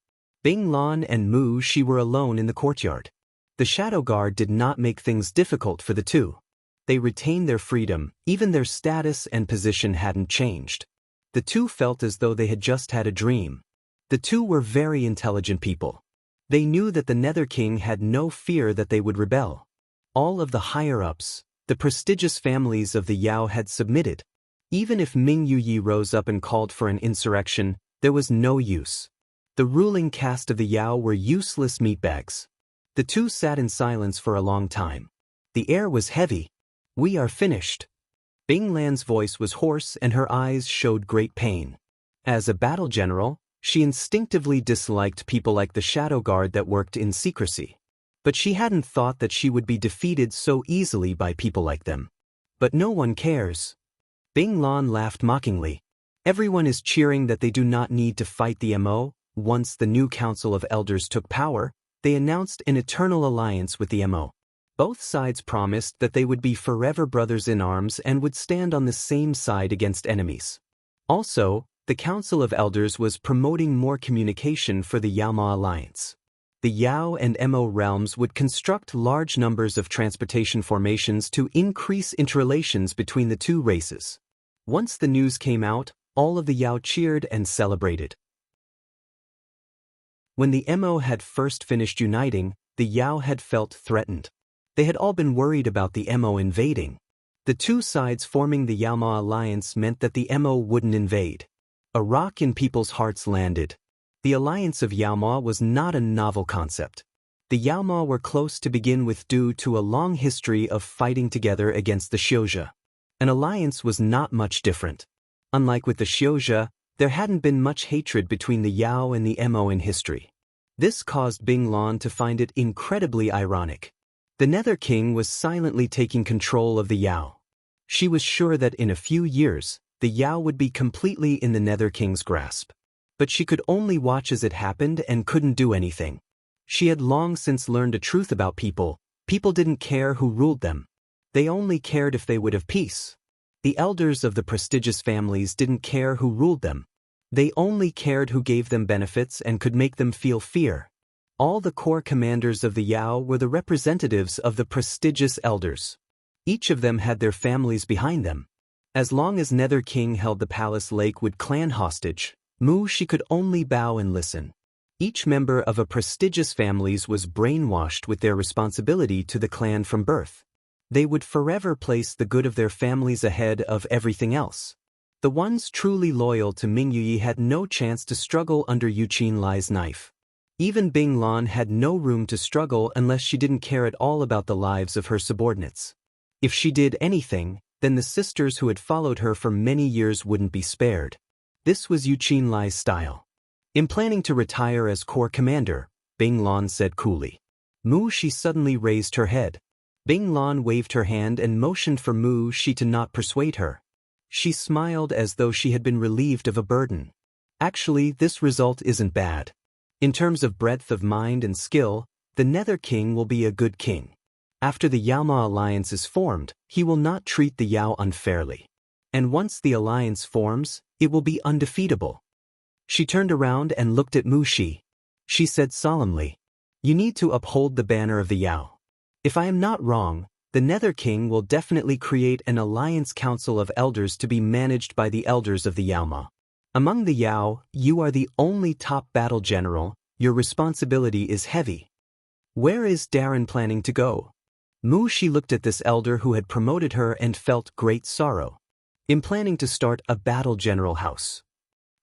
Bing Lan and Mu Shi were alone in the courtyard. The shadow guard did not make things difficult for the two. They retained their freedom, even their status and position hadn't changed. The two felt as though they had just had a dream. The two were very intelligent people. They knew that the Nether King had no fear that they would rebel. All of the higher-ups, the prestigious families of the Yao had submitted. Even if Ming Yuyi rose up and called for an insurrection, there was no use. The ruling caste of the Yao were useless meatbags. The two sat in silence for a long time. The air was heavy. "We are finished." Bing Lan's voice was hoarse and her eyes showed great pain. As a battle general, she instinctively disliked people like the shadow guard that worked in secrecy. But she hadn't thought that she would be defeated so easily by people like them. But no one cares. Bing Lan laughed mockingly. Everyone is cheering that they do not need to fight the MO. Once the new council of elders took power, they announced an eternal alliance with the MO. Both sides promised that they would be forever brothers in arms and would stand on the same side against enemies. Also, the Council of Elders was promoting more communication for the Yaoma Alliance. The Yao and MO realms would construct large numbers of transportation formations to increase interrelations between the two races. Once the news came out, all of the Yao cheered and celebrated. When the MO had first finished uniting, the Yao had felt threatened. They had all been worried about the MO invading. The two sides forming the Yaoma Alliance meant that the MO wouldn't invade. A rock in people's hearts landed. The alliance of Yaoma was not a novel concept. The Yaoma were close to begin with due to a long history of fighting together against the Xiuzhe. An alliance was not much different. Unlike with the Xiuzhe, there hadn't been much hatred between the Yao and the MO in history. This caused Bing Lan to find it incredibly ironic. The Nether King was silently taking control of the Yao. She was sure that in a few years, the Yao would be completely in the Nether King's grasp. But she could only watch as it happened and couldn't do anything. She had long since learned a truth about people. People didn't care who ruled them. They only cared if they would have peace. The elders of the prestigious families didn't care who ruled them. They only cared who gave them benefits and could make them feel fear. All the core commanders of the Yao were the representatives of the prestigious elders. Each of them had their families behind them. As long as Nether King held the palace Lakewood clan hostage, Mu Shi could only bow and listen. Each member of a prestigious families was brainwashed with their responsibility to the clan from birth. They would forever place the good of their families ahead of everything else. The ones truly loyal to Ming Yuyi had no chance to struggle under Yu Qinlai's knife. Even Bing Lan had no room to struggle unless she didn't care at all about the lives of her subordinates. If she did anything, then the sisters who had followed her for many years wouldn't be spared. This was Yu Qinlai's style. In planning to retire as corps commander, Bing Lan said coolly. Mu Shi suddenly raised her head. Bing Lan waved her hand and motioned for Mu Shi to not persuade her. She smiled as though she had been relieved of a burden. Actually, this result isn't bad. In terms of breadth of mind and skill, the Nether King will be a good king. After the Yaoma alliance is formed, he will not treat the Yao unfairly. And once the alliance forms, it will be undefeatable. She turned around and looked at Mu Shi. She said solemnly, "You need to uphold the banner of the Yao. If I am not wrong, the Nether King will definitely create an alliance council of elders to be managed by the elders of the Yaoma. Among the Yao, you are the only top battle general. Your responsibility is heavy. Where is Darren planning to go?" Mu Shi looked at this elder who had promoted her and felt great sorrow. "In planning to start a battle general house."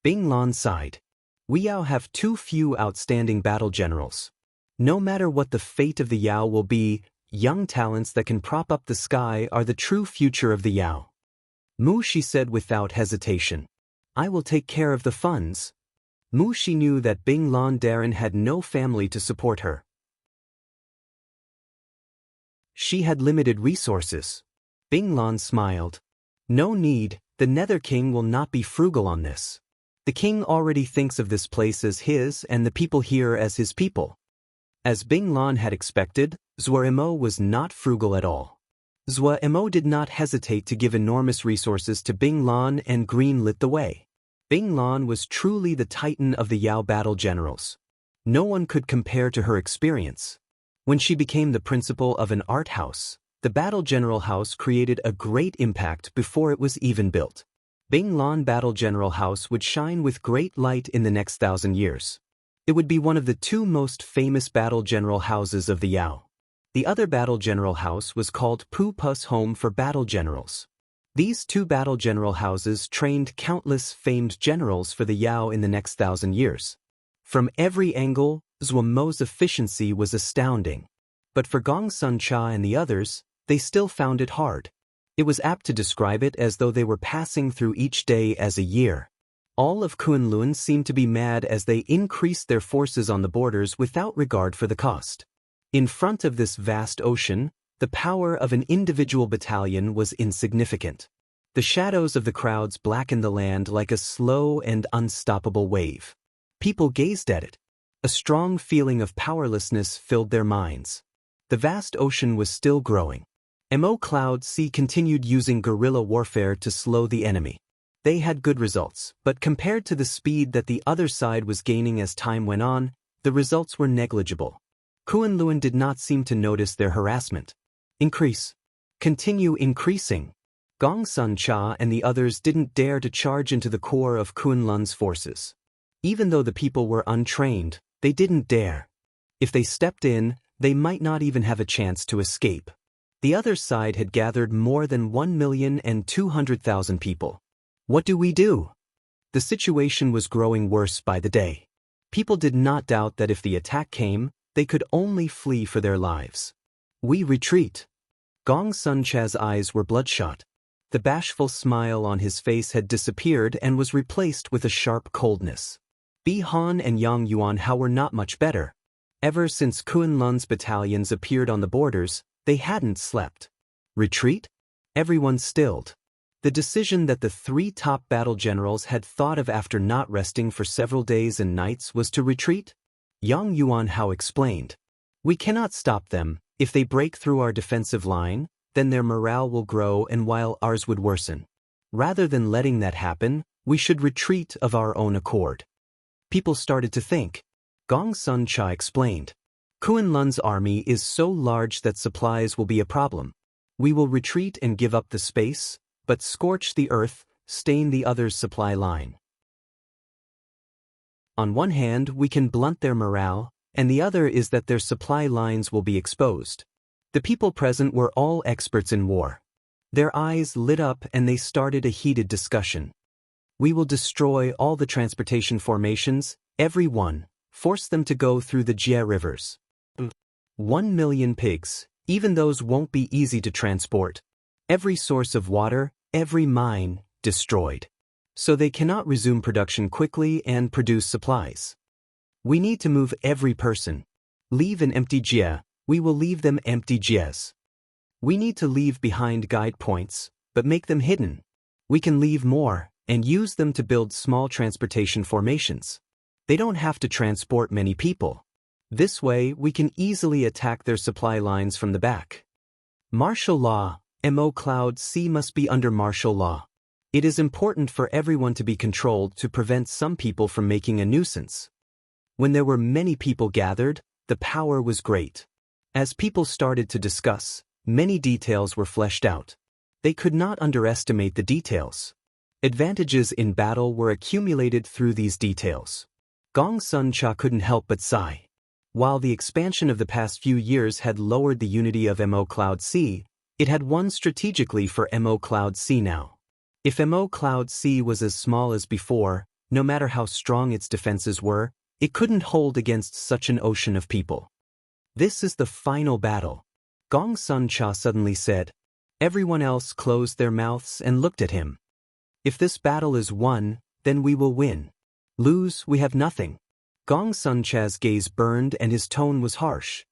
Bing Lan sighed. "We Yao have too few outstanding battle generals. No matter what the fate of the Yao will be, young talents that can prop up the sky are the true future of the Yao." Mu Shi said without hesitation, "I will take care of the funds." Mu Shi knew that Bing Lan Darren had no family to support her. She had limited resources. Bing Lan smiled. "No need, the Nether King will not be frugal on this. The king already thinks of this place as his and the people here as his people." As Bing Lan had expected, Zhuo was not frugal at all. Zhuo did not hesitate to give enormous resources to Bing Lan and green-lit the way. Bing Lan was truly the titan of the Yao battle generals. No one could compare to her experience. When she became the principal of an art house, the Battle General House created a great impact before it was even built. Bing Lan Battle General House would shine with great light in the next 1,000 years. It would be one of the two most famous battle general houses of the Yao. The other battle general house was called Pu Pu's Home for Battle Generals. These two battle general houses trained countless famed generals for the Yao in the next 1,000 years. From every angle, Zhuo's efficiency was astounding. But for Gong Sun Cha and the others, they still found it hard. It was apt to describe it as though they were passing through each day as a year. All of Kunlun seemed to be mad as they increased their forces on the borders without regard for the cost. In front of this vast ocean, the power of an individual battalion was insignificant. The shadows of the crowds blackened the land like a slow and unstoppable wave. People gazed at it. A strong feeling of powerlessness filled their minds. The vast ocean was still growing. Mo Cloud Sea continued using guerrilla warfare to slow the enemy. They had good results, but compared to the speed that the other side was gaining as time went on, the results were negligible. Kunlun did not seem to notice their harassment. Increase. Continue increasing. Gong Sun Cha and the others didn't dare to charge into the core of Kunlun's forces. Even though the people were untrained, they didn't dare. If they stepped in, they might not even have a chance to escape. The other side had gathered more than 1,200,000 people. What do we do? The situation was growing worse by the day. People did not doubt that if the attack came, they could only flee for their lives. We retreat. Gong Sun Cha's eyes were bloodshot. The bashful smile on his face had disappeared and was replaced with a sharp coldness. Bi Han and Yang Yuanhao were not much better. Ever since Kunlun's battalions appeared on the borders, they hadn't slept. Retreat? Everyone stilled. The decision that the three top battle generals had thought of after not resting for several days and nights was to retreat? Yang Yuanhao explained. We cannot stop them. If they break through our defensive line, then their morale will grow and while ours would worsen. Rather than letting that happen, we should retreat of our own accord. People started to think. Gong Sun Cha explained. Kunlun's army is so large that supplies will be a problem. We will retreat and give up the space, but scorch the earth, stain the other's supply line. On one hand, we can blunt their morale, and the other is that their supply lines will be exposed. The people present were all experts in war. Their eyes lit up and they started a heated discussion. We will destroy all the transportation formations, every one, force them to go through the Jie rivers. 1 million pigs, even those won't be easy to transport. Every source of water, every mine, destroyed. so they cannot resume production quickly and produce supplies. We need to move every person. Leave an empty jia, we will leave them empty jias. We need to leave behind guide points, but make them hidden. We can leave more, and use them to build small transportation formations. They don't have to transport many people. This way we can easily attack their supply lines from the back. Martial law, Mo Cloud C must be under martial law. It is important for everyone to be controlled to prevent some people from making a nuisance. When there were many people gathered, the power was great. As people started to discuss, many details were fleshed out. They could not underestimate the details. Advantages in battle were accumulated through these details. Gong Sun Cha couldn't help but sigh. While the expansion of the past few years had lowered the unity of Mo Cloud C, it had won strategically for Mo Cloud C now. If Mo Cloud C was as small as before, no matter how strong its defenses were, it couldn't hold against such an ocean of people. This is the final battle. Gong Sun Cha suddenly said. Everyone else closed their mouths and looked at him. If this battle is won, then we will win. Lose, we have nothing. Gong Sun Cha's gaze burned and his tone was harsh.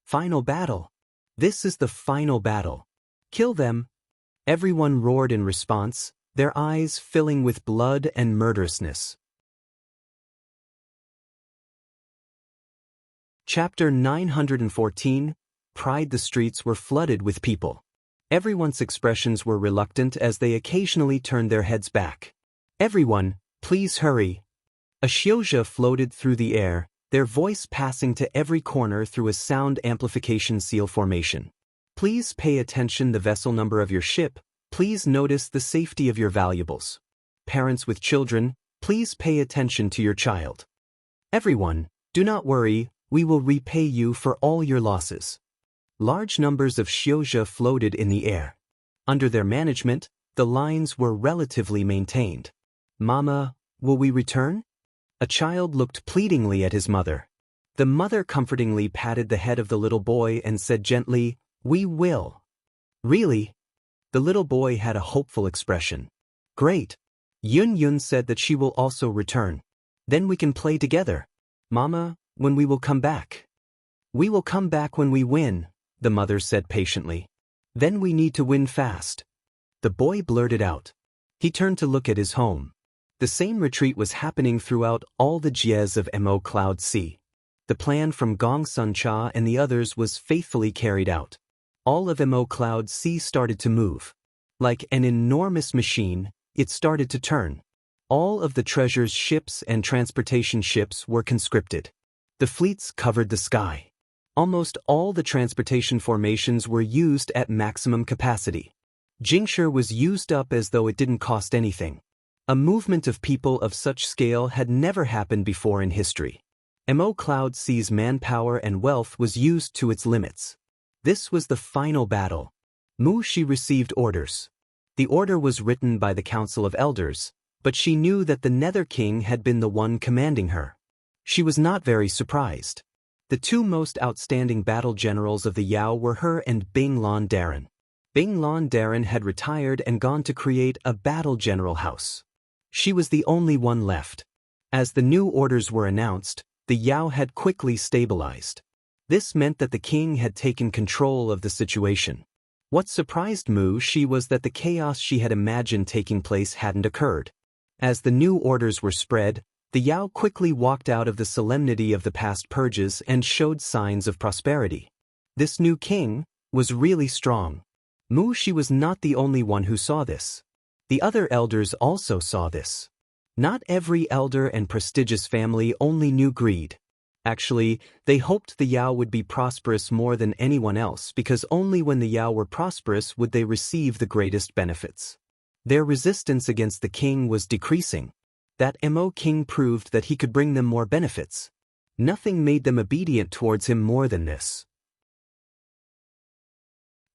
Final battle. This is the final battle. Kill them. Everyone roared in response, their eyes filling with blood and murderousness. Chapter 914, Pride. The streets were flooded with people. Everyone's expressions were reluctant as they occasionally turned their heads back. Everyone, please hurry. A xiuzhe floated through the air, their voice passing to every corner through a sound amplification seal formation. Please pay attention the vessel number of your ship, please notice the safety of your valuables. Parents with children, please pay attention to your child. Everyone, do not worry, we will repay you for all your losses. Large numbers of xiuzhe floated in the air. Under their management, the lines were relatively maintained. Mama, will we return? A child looked pleadingly at his mother. The mother comfortingly patted the head of the little boy and said gently, we will. Really? The little boy had a hopeful expression. Great. Yun Yun said that she will also return. Then we can play together. Mama, when we will come back? We will come back when we win, the mother said patiently. Then we need to win fast. The boy blurted out. He turned to look at his home. The same retreat was happening throughout all the jies of Mo Cloud C. The plan from Gong Sun Cha and the others was faithfully carried out. All of Mo Cloud C started to move. Like an enormous machine, it started to turn. All of the treasure's ships and transportation ships were conscripted. The fleets covered the sky. Almost all the transportation formations were used at maximum capacity. Jingshi was used up as though it didn't cost anything. A movement of people of such scale had never happened before in history. Mo Cloud C's manpower and wealth was used to its limits. This was the final battle. Mu Shi received orders. The order was written by the Council of Elders, but she knew that the Nether King had been the one commanding her. She was not very surprised. The two most outstanding battle generals of the Yao were her and Bing Lon Darren. Bing Lon Darren had retired and gone to create a battle general house. She was the only one left. As the new orders were announced, the Yao had quickly stabilized. This meant that the king had taken control of the situation. What surprised Mu Shi was that the chaos she had imagined taking place hadn't occurred. As the new orders were spread, the Yao quickly walked out of the solemnity of the past purges and showed signs of prosperity. This new king was really strong. Mu Shi was not the only one who saw this. The other elders also saw this. Not every elder and prestigious family only knew greed. Actually, they hoped the Yao would be prosperous more than anyone else because only when the Yao were prosperous would they receive the greatest benefits. Their resistance against the king was decreasing. That Mo king proved that he could bring them more benefits. Nothing made them obedient towards him more than this.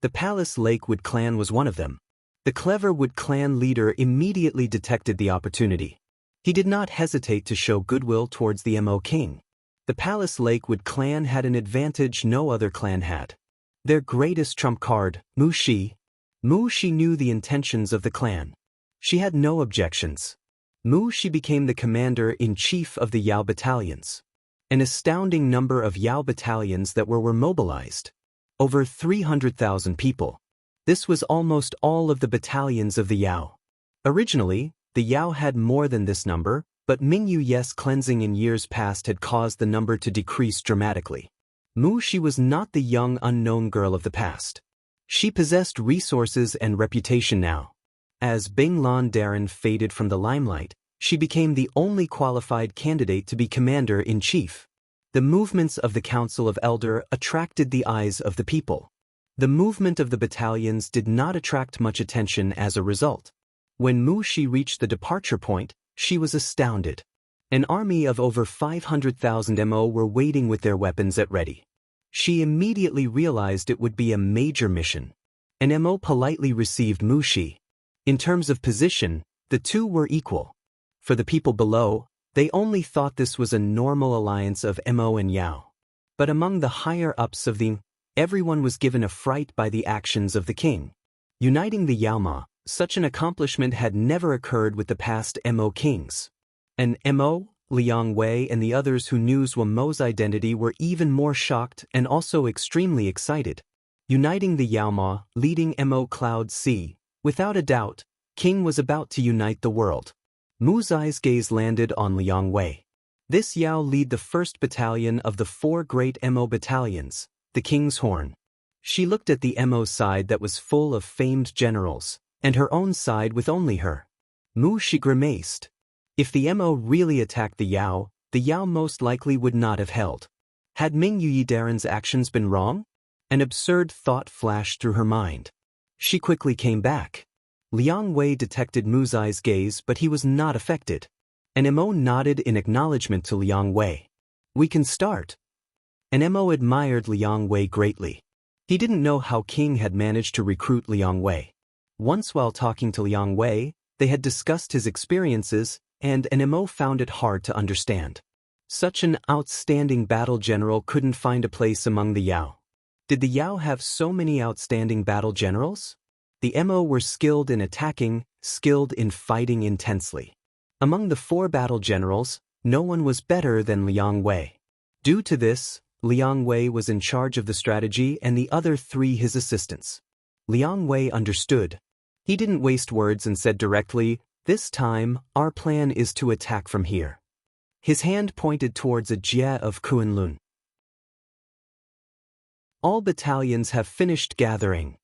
The Palace Lakewood clan was one of them. The clever Wood clan leader immediately detected the opportunity. He did not hesitate to show goodwill towards the Mo king. The Palace Lakewood clan had an advantage no other clan had. Their greatest trump card, Mu Shi. Mu Shi knew the intentions of the clan. She had no objections. Mu Shi became the commander-in-chief of the Yao battalions. An astounding number of Yao battalions that were mobilized. Over 300,000 people. This was almost all of the battalions of the Yao. Originally, the Yao had more than this number, but Mingyu's cleansing in years past had caused the number to decrease dramatically. Mu Shi was not the young unknown girl of the past. She possessed resources and reputation now. As Binglan Darren faded from the limelight, she became the only qualified candidate to be commander-in-chief. The movements of the Council of Elder attracted the eyes of the people. The movement of the battalions did not attract much attention as a result. When Mu Shi reached the departure point, she was astounded. An army of over 500,000 mo were waiting with their weapons at ready. She immediately realized it would be a major mission. An mo politely received Mu Shi. In terms of position, the two were equal. For the people below, they only thought this was a normal alliance of mo and Yao. But among the higher-ups of the everyone was given a fright by the actions of the king. Uniting the Yaoma, such an accomplishment had never occurred with the past mo kings. And mo, Liang Wei and the others who knew Zhuo Mo's identity were even more shocked and also extremely excited. Uniting the Yaoma, leading mo Cloud C, without a doubt, King was about to unite the world. Mu's eyes gaze landed on Liang Wei. This Yao lead the first battalion of the 4 great mo battalions, the King's Horn. She looked at the mo side that was full of famed generals, and her own side with only her. Mu Shi grimaced. If the mo really attacked the Yao most likely would not have held. Had Mingyue Darren's actions been wrong? An absurd thought flashed through her mind. She quickly came back. Liang Wei detected Mu's eyes gaze, but he was not affected. An mo nodded in acknowledgement to Liang Wei. We can start. An mo admired Liang Wei greatly. He didn't know how King had managed to recruit Liang Wei. Once while talking to Liang Wei, they had discussed his experiences, and an mo found it hard to understand. Such an outstanding battle general couldn't find a place among the Yao. Did the Yao have so many outstanding battle generals? The mo were skilled in attacking, skilled in fighting intensely. Among the 4 battle generals, no one was better than Liang Wei. Due to this, Liang Wei was in charge of the strategy and the other 3 his assistants. Liang Wei understood. He didn't waste words and said directly, "This time, our plan is to attack from here." His hand pointed towards a jie of Kunlun. All battalions have finished gathering.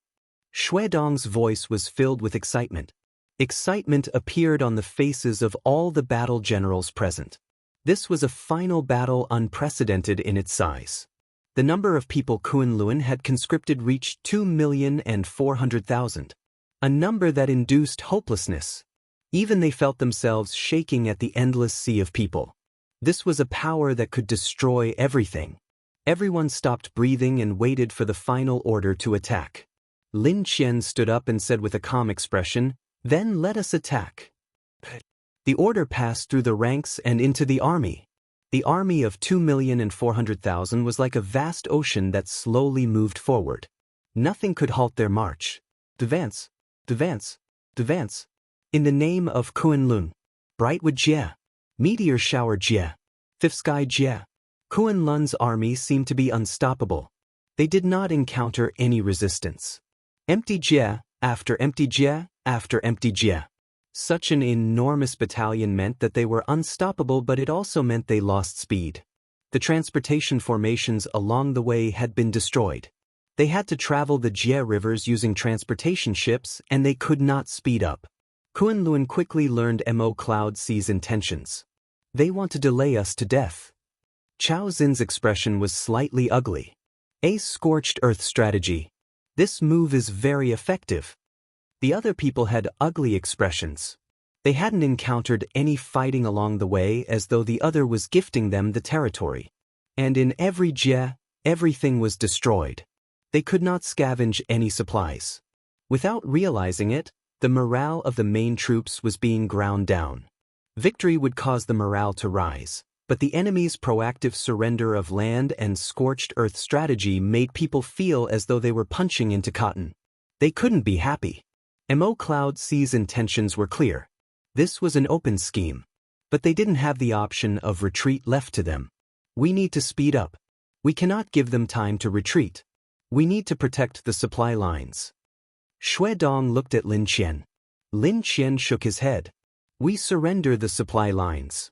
Shuedong's voice was filled with excitement. Excitement appeared on the faces of all the battle generals present. This was a final battle unprecedented in its size. The number of people Kunlun had conscripted reached 2,400,000. A number that induced hopelessness. Even they felt themselves shaking at the endless sea of people. This was a power that could destroy everything. Everyone stopped breathing and waited for the final order to attack. Lin Qian stood up and said with a calm expression, "Then let us attack." The order passed through the ranks and into the army. The army of 2,400,000 was like a vast ocean that slowly moved forward. Nothing could halt their march. Advance, advance, advance. In the name of Kunlun. Brightwood Jie. Meteor shower Jie. Fifth sky Jie. Kunlun's army seemed to be unstoppable. They did not encounter any resistance. Empty Jie, after empty Jie, after empty Jie. Such an enormous battalion meant that they were unstoppable, but it also meant they lost speed. The transportation formations along the way had been destroyed. They had to travel the Jie rivers using transportation ships, and they could not speed up. Kunlun quickly learned Mo Cloud C's intentions. They want to delay us to death. Chao Xin's expression was slightly ugly. A scorched earth strategy. This move is very effective. The other people had ugly expressions. They hadn't encountered any fighting along the way, as though the other was gifting them the territory. And in every Jie, everything was destroyed. They could not scavenge any supplies. Without realizing it, the morale of the main troops was being ground down. Victory would cause the morale to rise, but the enemy's proactive surrender of land and scorched earth strategy made people feel as though they were punching into cotton. They couldn't be happy. Mo Cloud C's intentions were clear. This was an open scheme. But they didn't have the option of retreat left to them. We need to speed up. We cannot give them time to retreat. We need to protect the supply lines. Shui Dong looked at Lin Qian. Lin Qian shook his head. We surrender the supply lines.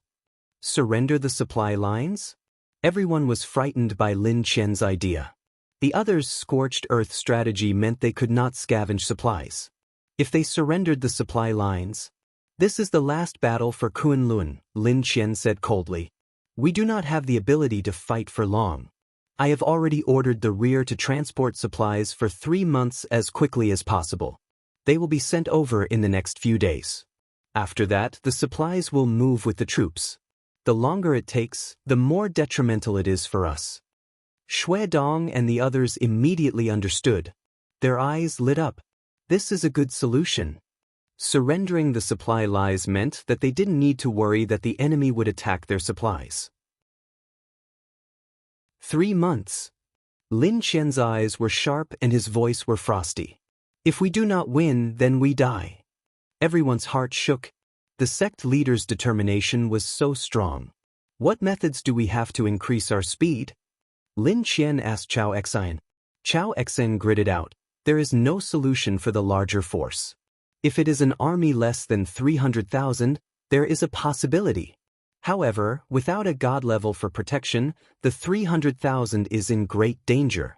Surrender the supply lines? Everyone was frightened by Lin Qian's idea. The others' scorched earth strategy meant they could not scavenge supplies. If they surrendered the supply lines, this is the last battle for Kunlun, Lin Qian said coldly. We do not have the ability to fight for long. I have already ordered the rear to transport supplies for 3 months as quickly as possible. They will be sent over in the next few days. After that, the supplies will move with the troops. The longer it takes, the more detrimental it is for us. Shui Dong and the others immediately understood. Their eyes lit up. This is a good solution. Surrendering the supply lines meant that they didn't need to worry that the enemy would attack their supplies. 3 months. Lin Qian's eyes were sharp and his voice were frosty. If we do not win, then we die. Everyone's heart shook. The sect leader's determination was so strong. What methods do we have to increase our speed? Lin Qian asked Chao Xian. Chao Xian gritted out. There is no solution for the larger force. If it is an army less than 300,000, there is a possibility. However, without a god level for protection, the 300,000 is in great danger.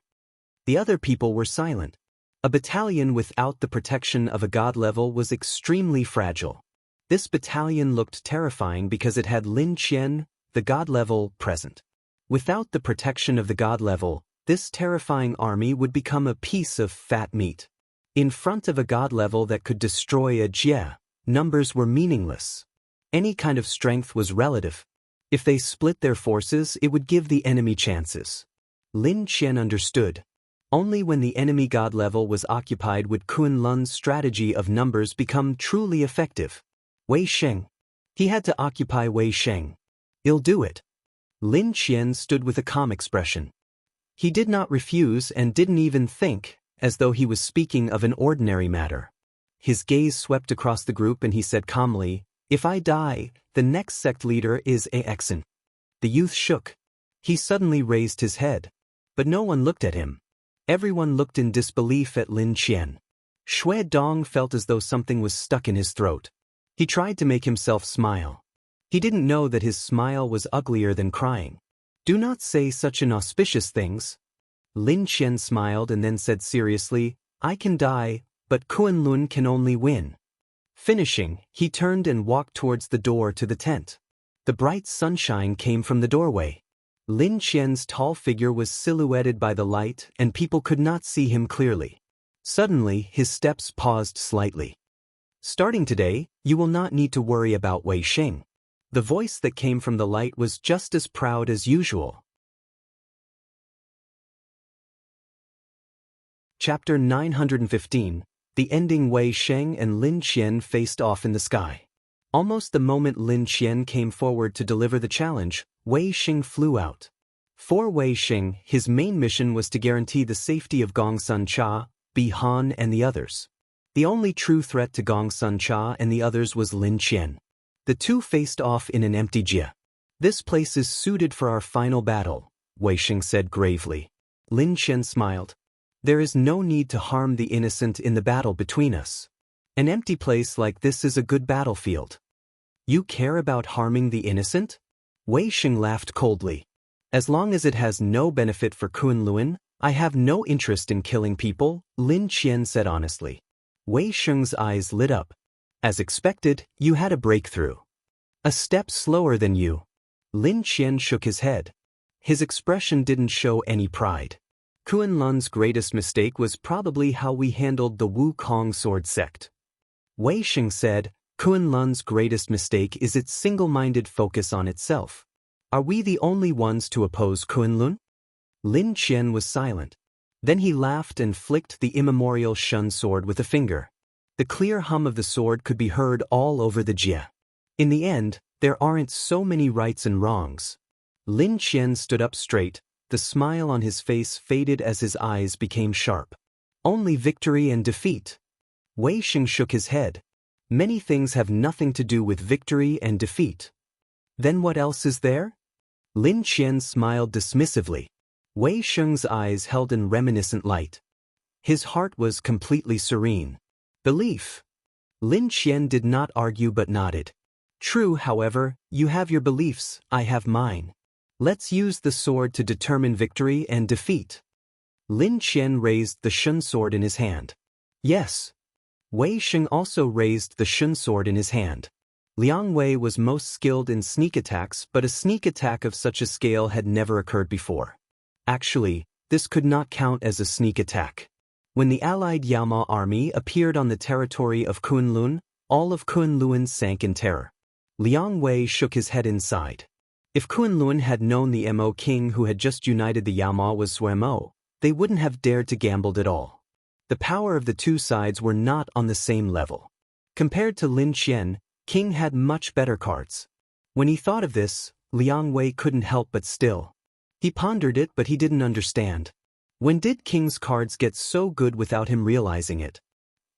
The other people were silent. A battalion without the protection of a god level was extremely fragile. This battalion looked terrifying because it had Lin Qian, the god level, present. Without the protection of the god level, this terrifying army would become a piece of fat meat. In front of a god level that could destroy a jie, numbers were meaningless. Any kind of strength was relative. If they split their forces, it would give the enemy chances. Lin Qian understood. Only when the enemy god level was occupied would Kunlun's strategy of numbers become truly effective. Wei Sheng. He had to occupy Wei Sheng. He'll do it. Lin Qian stood with a calm expression. He did not refuse and didn't even think, as though he was speaking of an ordinary matter. His gaze swept across the group and he said calmly, If I die, the next sect leader is Axin. The youth shook. He suddenly raised his head. But no one looked at him. Everyone looked in disbelief at Lin Qian. Shui Dong felt as though something was stuck in his throat. He tried to make himself smile. He didn't know that his smile was uglier than crying. Do not say such inauspicious things. Lin Qian smiled and then said seriously, I can die, but Kunlun can only win. Finishing, he turned and walked towards the door to the tent. The bright sunshine came from the doorway. Lin Qian's tall figure was silhouetted by the light and people could not see him clearly. Suddenly, his steps paused slightly. Starting today, you will not need to worry about Wei Sheng. The voice that came from the light was just as proud as usual. Chapter 915. The ending. Wei Sheng and Lin Qian faced off in the sky. Almost the moment Lin Qian came forward to deliver the challenge, Wei Sheng flew out. For Wei Sheng, his main mission was to guarantee the safety of Gongsun Cha, Bi Han and the others. The only true threat to Gongsun Cha and the others was Lin Qian. The two faced off in an empty jie. This place is suited for our final battle, Wei Sheng said gravely. Lin Qian smiled. There is no need to harm the innocent in the battle between us. An empty place like this is a good battlefield. You care about harming the innocent? Wei Sheng laughed coldly. As long as it has no benefit for Kunlun, I have no interest in killing people, Lin Qian said honestly. Wei Sheng's eyes lit up. As expected, you had a breakthrough. A step slower than you. Lin Qian shook his head. His expression didn't show any pride. Kunlun's greatest mistake was probably how we handled the Wukong sword sect. Wei Sheng said, Kunlun's greatest mistake is its single-minded focus on itself. Are we the only ones to oppose Kunlun? Lin Qian was silent. Then he laughed and flicked the immemorial Shun sword with a finger. The clear hum of the sword could be heard all over the jie. In the end, there aren't so many rights and wrongs. Lin Qian stood up straight. The smile on his face faded as his eyes became sharp. Only victory and defeat. Wei Sheng shook his head. Many things have nothing to do with victory and defeat. Then what else is there? Lin Qian smiled dismissively. Wei Sheng's eyes held in reminiscent light. His heart was completely serene. Belief. Lin Qian did not argue but nodded. True, however, you have your beliefs, I have mine. Let's use the sword to determine victory and defeat. Lin Qian raised the Shun sword in his hand. Yes. Wei Sheng also raised the Shun sword in his hand. Liang Wei was most skilled in sneak attacks, but a sneak attack of such a scale had never occurred before. Actually, this could not count as a sneak attack. When the allied Yaoma army appeared on the territory of Kunlun, all of Kunlun sank in terror. Liang Wei shook his head inside. If Kunlun had known the Mo king who had just united the Yaoma was Mo, they wouldn't have dared to gamble at all. The power of the two sides were not on the same level. Compared to Lin Qian, King had much better cards. When he thought of this, Liang Wei couldn't help but still. He pondered it, but he didn't understand. When did King's cards get so good without him realizing it?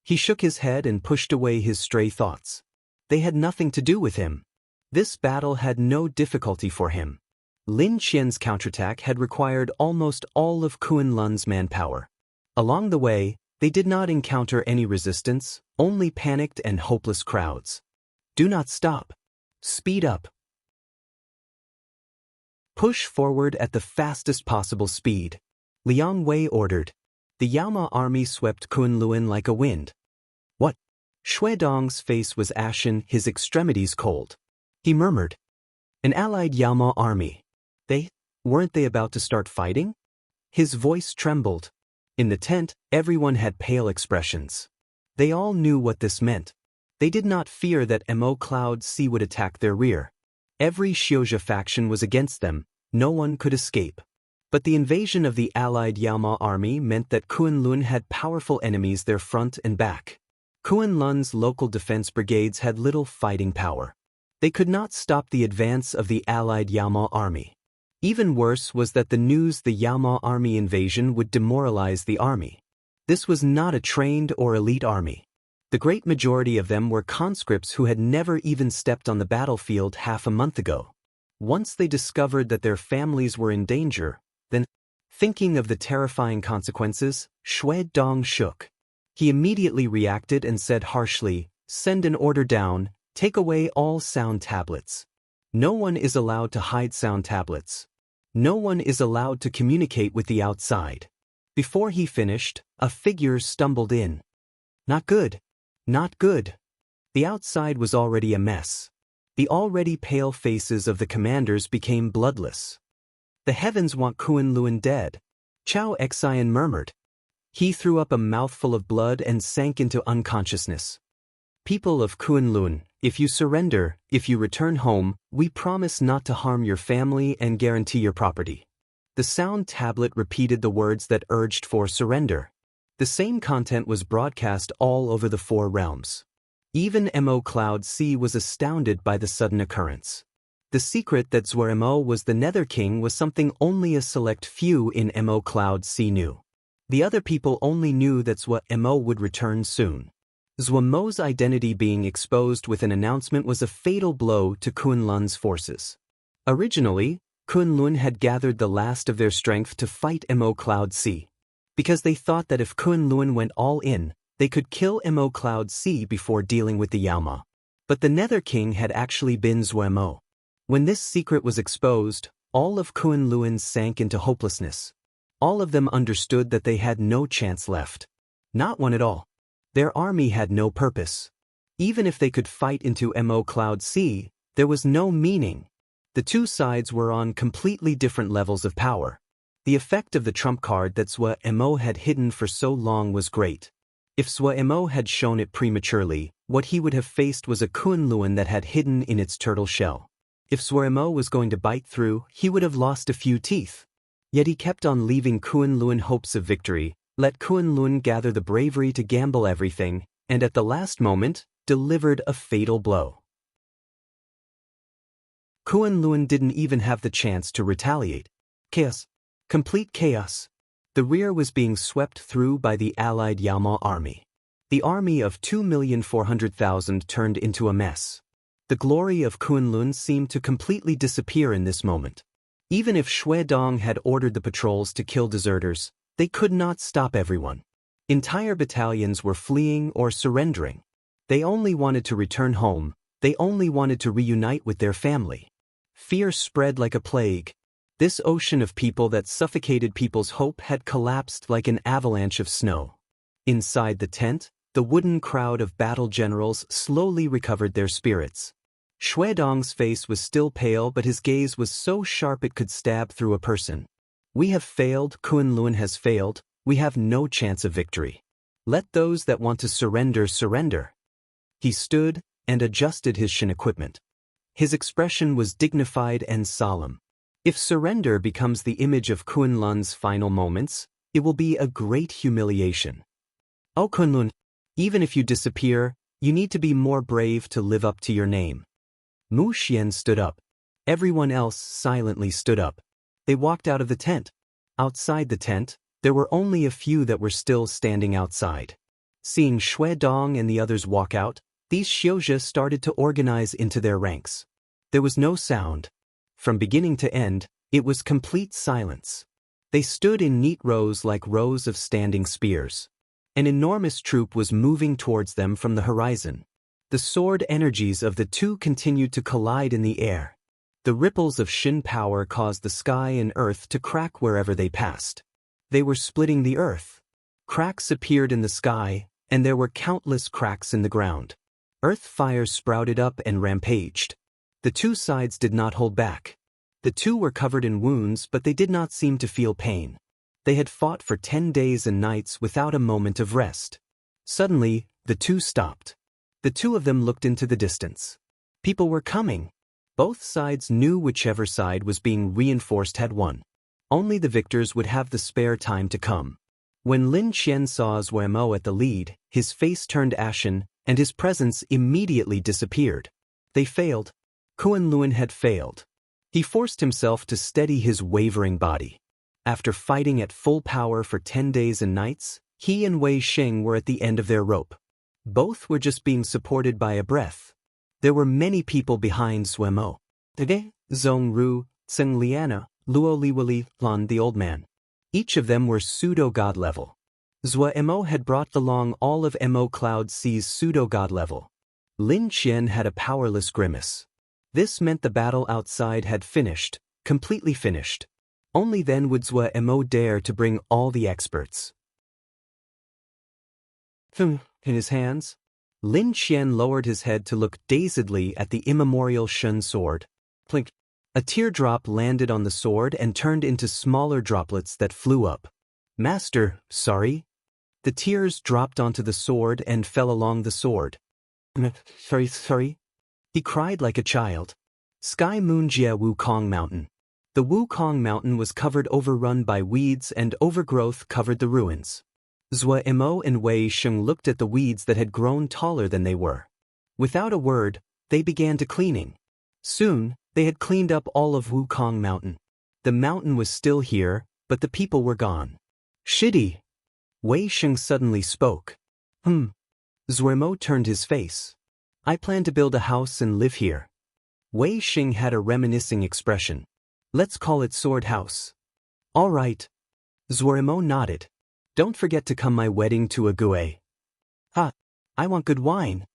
He shook his head and pushed away his stray thoughts. They had nothing to do with him. This battle had no difficulty for him. Lin Qian's counterattack had required almost all of Kunlun's manpower. Along the way, they did not encounter any resistance, only panicked and hopeless crowds. Do not stop. Speed up. Push forward at the fastest possible speed. Liang Wei ordered. The Yaoma army swept Kunlun like a wind. What? Shui Dong's face was ashen, his extremities cold. He murmured. An allied Yaoma army. Weren't they about to start fighting? His voice trembled. In the tent, everyone had pale expressions. They all knew what this meant. They did not fear that Mo Cloud Sea would attack their rear. Every Xiuzha faction was against them, no one could escape. But the invasion of the allied Yaoma army meant that Kunlun had powerful enemies their front and back. Kunlun's local defense brigades had little fighting power. They could not stop the advance of the allied Yaoma army. Even worse was that the news the Yaoma army invasion would demoralize the army. This was not a trained or elite army. The great majority of them were conscripts who had never even stepped on the battlefield half a month ago. Once they discovered that their families were in danger, then, thinking of the terrifying consequences, Shui Dong shook. He immediately reacted and said harshly, "Send an order down, take away all sound tablets. No one is allowed to hide sound tablets. No one is allowed to communicate with the outside." Before he finished, a figure stumbled in. Not good. Not good. The outside was already a mess. The already pale faces of the commanders became bloodless. The heavens want Kunlun dead. Chao Xian murmured. He threw up a mouthful of blood and sank into unconsciousness. People of Kunlun, if you surrender, if you return home, we promise not to harm your family and guarantee your property. The sound tablet repeated the words that urged for surrender. The same content was broadcast all over the 4 realms. Even Mo Cloud Sea was astounded by the sudden occurrence. The secret that Zwermo was the Nether King was something only a select few in Mo Cloud Sea knew. The other people only knew that Zwermo would return soon. Zwermo's identity being exposed with an announcement was a fatal blow to Kunlun's forces. Originally, Kunlun had gathered the last of their strength to fight Mo Cloud Sea. Because they thought that if Kunlun went all in, they could kill Mo Cloud Sea before dealing with the Yaoma. But the Nether King had actually been Zwermo. When this secret was exposed, all of Kunlun sank into hopelessness. All of them understood that they had no chance left. Not one at all. Their army had no purpose. Even if they could fight into Mo Cloud Sea, there was no meaning. The two sides were on completely different levels of power. The effect of the trump card that Zwermo had hidden for so long was great. If Zwermo had shown it prematurely, what he would have faced was a Kunlun that had hidden in its turtle shell. If Zwermo was going to bite through, he would have lost a few teeth. Yet he kept on leaving Kunlun hopes of victory, let Kunlun gather the bravery to gamble everything, and at the last moment, delivered a fatal blow. Kunlun didn't even have the chance to retaliate. Chaos. Complete chaos. The rear was being swept through by the allied Yaoma army. The army of 2,400,000 turned into a mess. The glory of Kunlun seemed to completely disappear in this moment. Even if Shui Dong had ordered the patrols to kill deserters, they could not stop everyone. Entire battalions were fleeing or surrendering. They only wanted to return home, they only wanted to reunite with their family. Fear spread like a plague. This ocean of people that suffocated people's hope had collapsed like an avalanche of snow. Inside the tent, the wooden crowd of battle generals slowly recovered their spirits. Shui Dong's face was still pale, but his gaze was so sharp it could stab through a person. We have failed, Kunlun has failed, we have no chance of victory. Let those that want to surrender surrender. He stood and adjusted his Shin equipment. His expression was dignified and solemn. If surrender becomes the image of Kunlun's final moments, it will be a great humiliation. Oh Kunlun, even if you disappear, you need to be more brave to live up to your name. Mu Xian stood up. Everyone else silently stood up. They walked out of the tent. Outside the tent, there were only a few that were still standing outside. Seeing Shui Dong and the others walk out, these Xiuzhe started to organize into their ranks. There was no sound. From beginning to end, it was complete silence. They stood in neat rows like rows of standing spears. An enormous troop was moving towards them from the horizon. The sword energies of the two continued to collide in the air. The ripples of Shin power caused the sky and earth to crack wherever they passed. They were splitting the earth. Cracks appeared in the sky, and there were countless cracks in the ground. Earth fires sprouted up and rampaged. The two sides did not hold back. The two were covered in wounds, but they did not seem to feel pain. They had fought for 10 days and nights without a moment of rest. Suddenly, the two stopped. The two of them looked into the distance. People were coming. Both sides knew whichever side was being reinforced had won. Only the victors would have the spare time to come. When Lin Qian saw Zhuo Mo at the lead, his face turned ashen, and his presence immediately disappeared. They failed. Kunlun had failed. He forced himself to steady his wavering body. After fighting at full power for 10 days and nights, he and Wei Xing were at the end of their rope. Both were just being supported by a breath. There were many people behind Zhuo Mo. Today, Zhong Ru, Tseng Liana, Luo Liwali, Lan the old man. Each of them were pseudo-god level. Zhuo Mo had brought along all of Mo Cloud C's pseudo-god level. Lin Qian had a powerless grimace. This meant the battle outside had finished, completely finished. Only then would Zhuo Mo dare to bring all the experts. In his hands, Lin Qian lowered his head to look dazedly at the immemorial Shun sword. Plink. A teardrop landed on the sword and turned into smaller droplets that flew up. Master, sorry? The tears dropped onto the sword and fell along the sword. Sorry? He cried like a child. Sky Moon Jia Wukong Mountain. The Wukong Mountain was overrun by weeds, and overgrowth covered the ruins. Zhuo Mo and Wei Xing looked at the weeds that had grown taller than they were. Without a word, they began to cleaning. Soon, they had cleaned up all of Wukong Mountain. The mountain was still here, but the people were gone. Shitty. Wei Xing suddenly spoke. Zhuo Mo turned his face. I plan to build a house and live here. Wei Xing had a reminiscing expression. Let's call it Sword House. All right. Zhuo Mo nodded. Don't forget to come my wedding to a gue. Ah, I want good wine.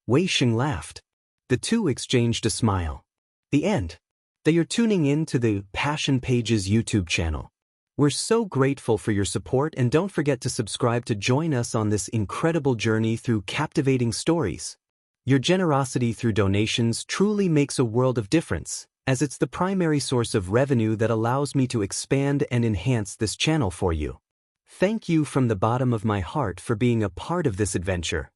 Wei Xing laughed. The two exchanged a smile. The end. They are tuning in to the Passion Pages YouTube channel. We're so grateful for your support, and don't forget to subscribe to join us on this incredible journey through captivating stories. Your generosity through donations truly makes a world of difference, as it's the primary source of revenue that allows me to expand and enhance this channel for you. Thank you from the bottom of my heart for being a part of this adventure.